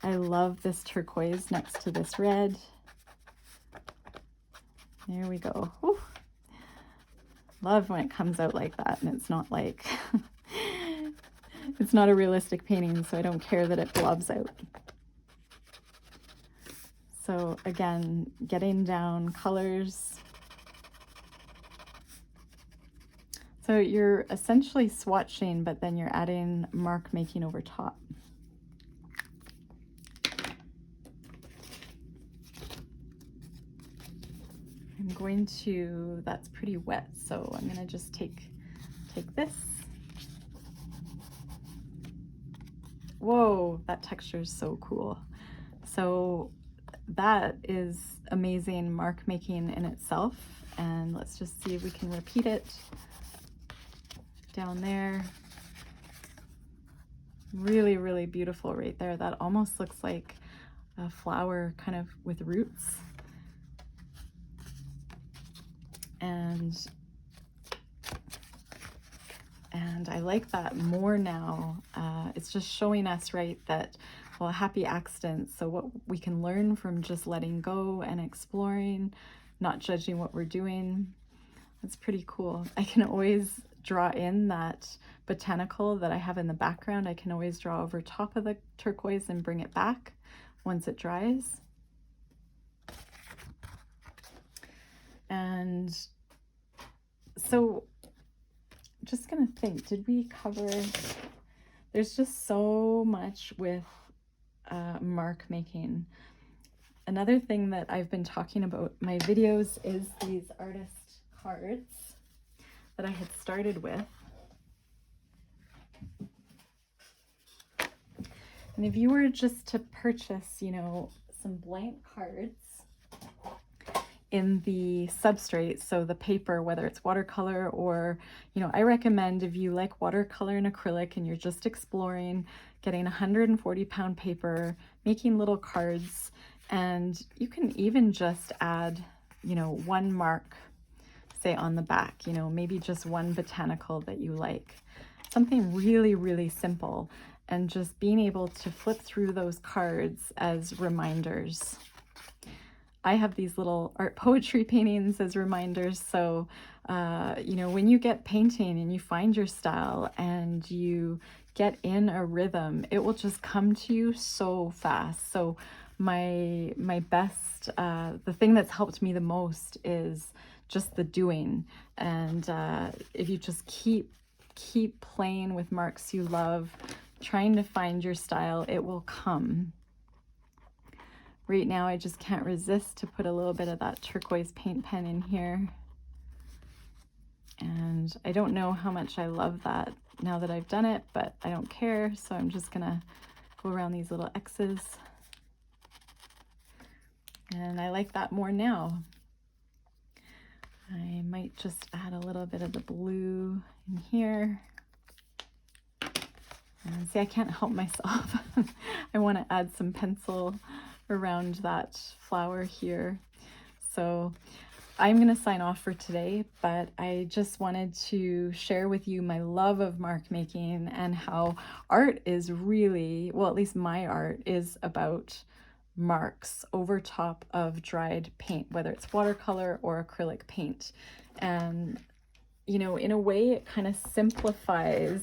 I love this turquoise next to this red. There we go. Whew. Love when it comes out like that, and it's not like, it's not a realistic painting, so I don't care that it blobs out. So again, getting down colors. So you're essentially swatching, but then you're adding mark making over top. I'm going to, that's pretty wet, so I'm gonna just take this. Whoa, that texture is so cool. So that is amazing mark making in itself. And let's just see if we can repeat it down there. Really, really beautiful right there. That almost looks like a flower kind of with roots. And I like that more now. It's just showing us, right, that, well, happy accidents. So what we can learn from just letting go and exploring, not judging what we're doing. That's pretty cool. I can always draw in that botanical that I have in the background. I can always draw over top of the turquoise and bring it back once it dries. And so just gonna think, did we cover, there's just so much with mark making. Another thing that I've been talking about in my videos is these artist cards that I had started with. And if you were just to purchase, you know, some blank cards in the substrate, so the paper, whether it's watercolor or, you know, I recommend if you like watercolor and acrylic and you're just exploring, getting 140-pound paper, making little cards, and you can even just add, you know, one mark, say on the back, you know, maybe just one botanical that you like. Something really, really simple, and just being able to flip through those cards as reminders. I have these little art poetry paintings as reminders. So, you know, when you get painting and you find your style and you get in a rhythm, it will just come to you so fast. So my best, the thing that's helped me the most is just the doing. And if you just keep playing with marks you love, trying to find your style, it will come. Right now, I just can't resist to put a little bit of that turquoise paint pen in here. And I don't know how much I love that now that I've done it, but I don't care. So I'm just gonna go around these little X's. And I like that more now. I might just add a little bit of the blue in here. And see, I can't help myself. I want to add some pencil around that flower here. So I'm going to sign off for today, but I just wanted to share with you my love of mark making and how art is really, well, at least my art is about marks over top of dried paint, whether it's watercolor or acrylic paint. And, you know, in a way it kind of simplifies,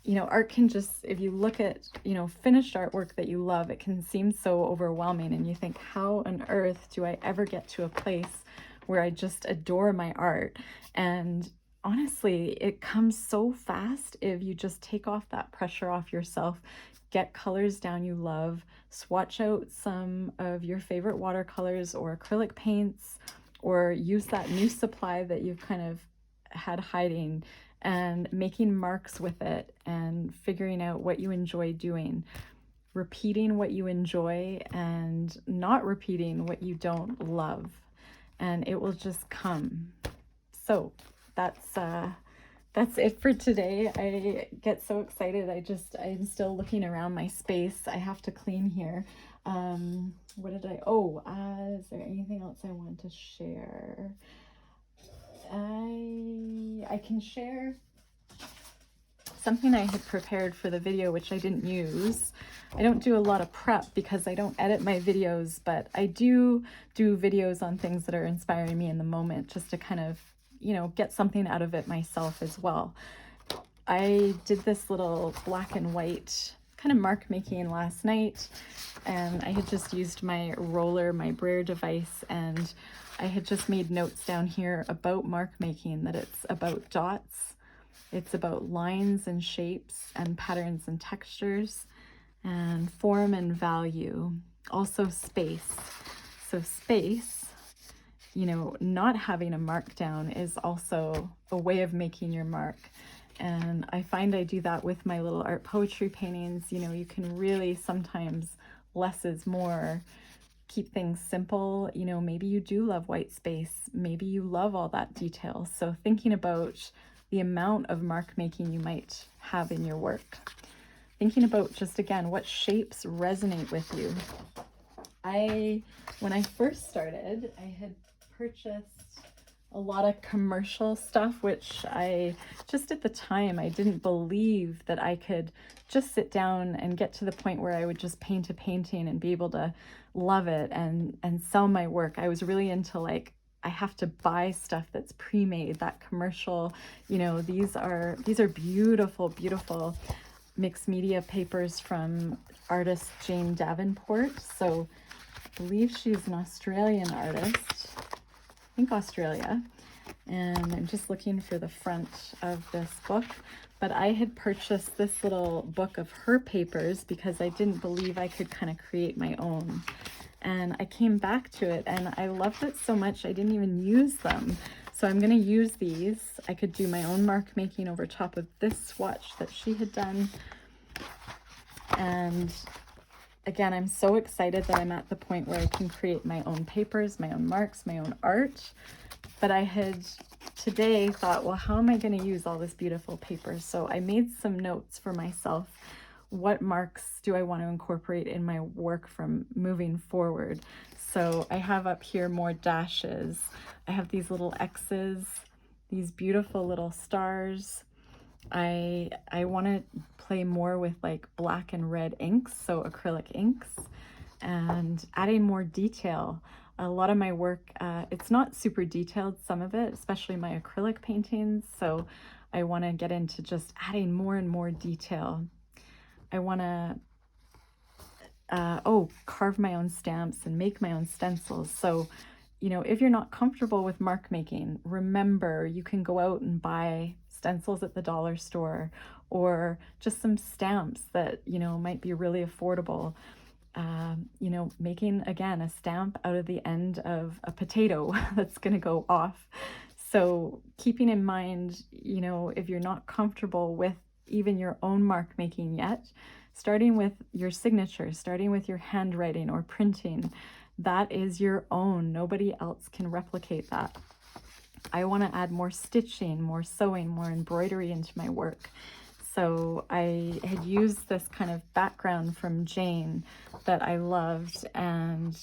you know, art can just, if you look at, you know, finished artwork that you love, it can seem so overwhelming and you think, how on earth do I ever get to a place where I just adore my art? And honestly, it comes so fast if you just take off that pressure off yourself, get colors down you love, swatch out some of your favorite watercolors or acrylic paints, or use that new supply that you've kind of had hiding, and making marks with it and figuring out what you enjoy doing, repeating what you enjoy and not repeating what you don't love, and it will just come. So that's it for today. I get so excited. I'm still looking around my space. I have to clean here. What did is there anything else I want to share? I can share something I had prepared for the video, which I didn't use. I don't do a lot of prep because I don't edit my videos, but I do videos on things that are inspiring me in the moment, just to kind of, you know, get something out of it myself as well. I did this little black and white kind of mark making last night, and I had just used my roller, my brayer device, and I had just made notes down here about mark making, that it's about dots, it's about lines and shapes and patterns and textures, and form and value, also space. So space, you know, not having a mark down is also a way of making your mark. And I find I do that with my little art poetry paintings. You know, you can really sometimes less is more keep things simple. You know, maybe you do love white space, maybe you love all that detail. So thinking about the amount of mark making you might have in your work. Thinking about just, again, what shapes resonate with you. When I first started, I had purchased a lot of commercial stuff, which I just at the time, I didn't believe that I could just sit down and get to the point where I would just paint a painting and be able to love it and sell my work. I was really into like, I have to buy stuff that's pre-made, that commercial, you know, these are beautiful, beautiful mixed media papers from artist Jane Davenport. So I believe she's an Australian artist, I think Australia. And I'm just looking for the front of this book. But I had purchased this little book of her papers because I didn't believe I could kind of create my own. And I came back to it and I loved it so much I didn't even use them. So I'm going to use these. I could do my own mark making over top of this swatch that she had done. And again, I'm so excited that I'm at the point where I can create my own papers, my own marks, my own art. But I had today thought, well, how am I going to use all this beautiful paper? So I made some notes for myself. What marks do I want to incorporate in my work from moving forward? So I have up here more dashes. I have these little X's, these beautiful little stars. I want to play more with like black and red inks, so acrylic inks, and adding more detail. A lot of my work, it's not super detailed, some of it, especially my acrylic paintings. So I want to get into just adding more and more detail. I want to carve my own stamps and make my own stencils. So, you know, if you're not comfortable with mark making, remember you can go out and buy stencils at the dollar store or just some stamps that, you know, might be really affordable. You know, making, again, a stamp out of the end of a potato that's going to go off. So keeping in mind, you know, if you're not comfortable with even your own mark making yet, starting with your signature, starting with your handwriting or printing, that is your own. Nobody else can replicate that. I want to add more stitching, more sewing, more embroidery into my work. So I had used this kind of background from Jane that I loved and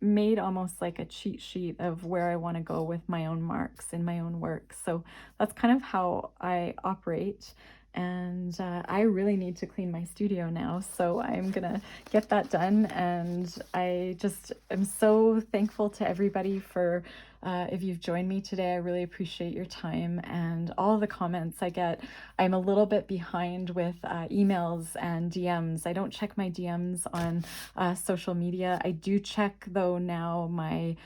made almost like a cheat sheet of where I want to go with my own marks in my own work. So that's kind of how I operate. And I really need to clean my studio now, so I'm gonna get that done. And I just am so thankful to everybody for if you've joined me today. I really appreciate your time and all the comments I get. I'm a little bit behind with emails and DMs. I don't check my DMs on social media. I do check though now my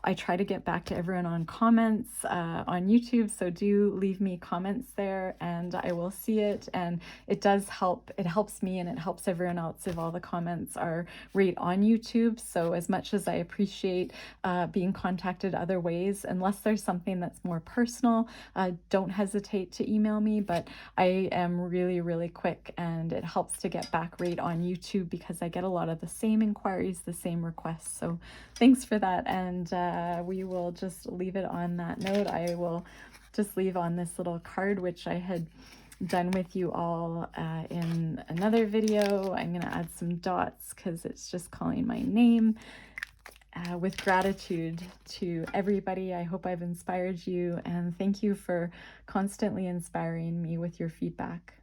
I try to get back to everyone on comments on YouTube, so do leave me comments there and I will see it, and it does help. It helps me and it helps everyone else if all the comments are right on YouTube. So as much as I appreciate being contacted other ways, unless there's something that's more personal, don't hesitate to email me, but I am really, really quick and it helps to get back right on YouTube because I get a lot of the same inquiries, the same requests. So thanks for that. And we will just leave it on that note. I will just leave on this little card, which I had done with you all in another video. I'm going to add some dots because it's just calling my name. With gratitude to everybody. I hope I've inspired you, and thank you for constantly inspiring me with your feedback.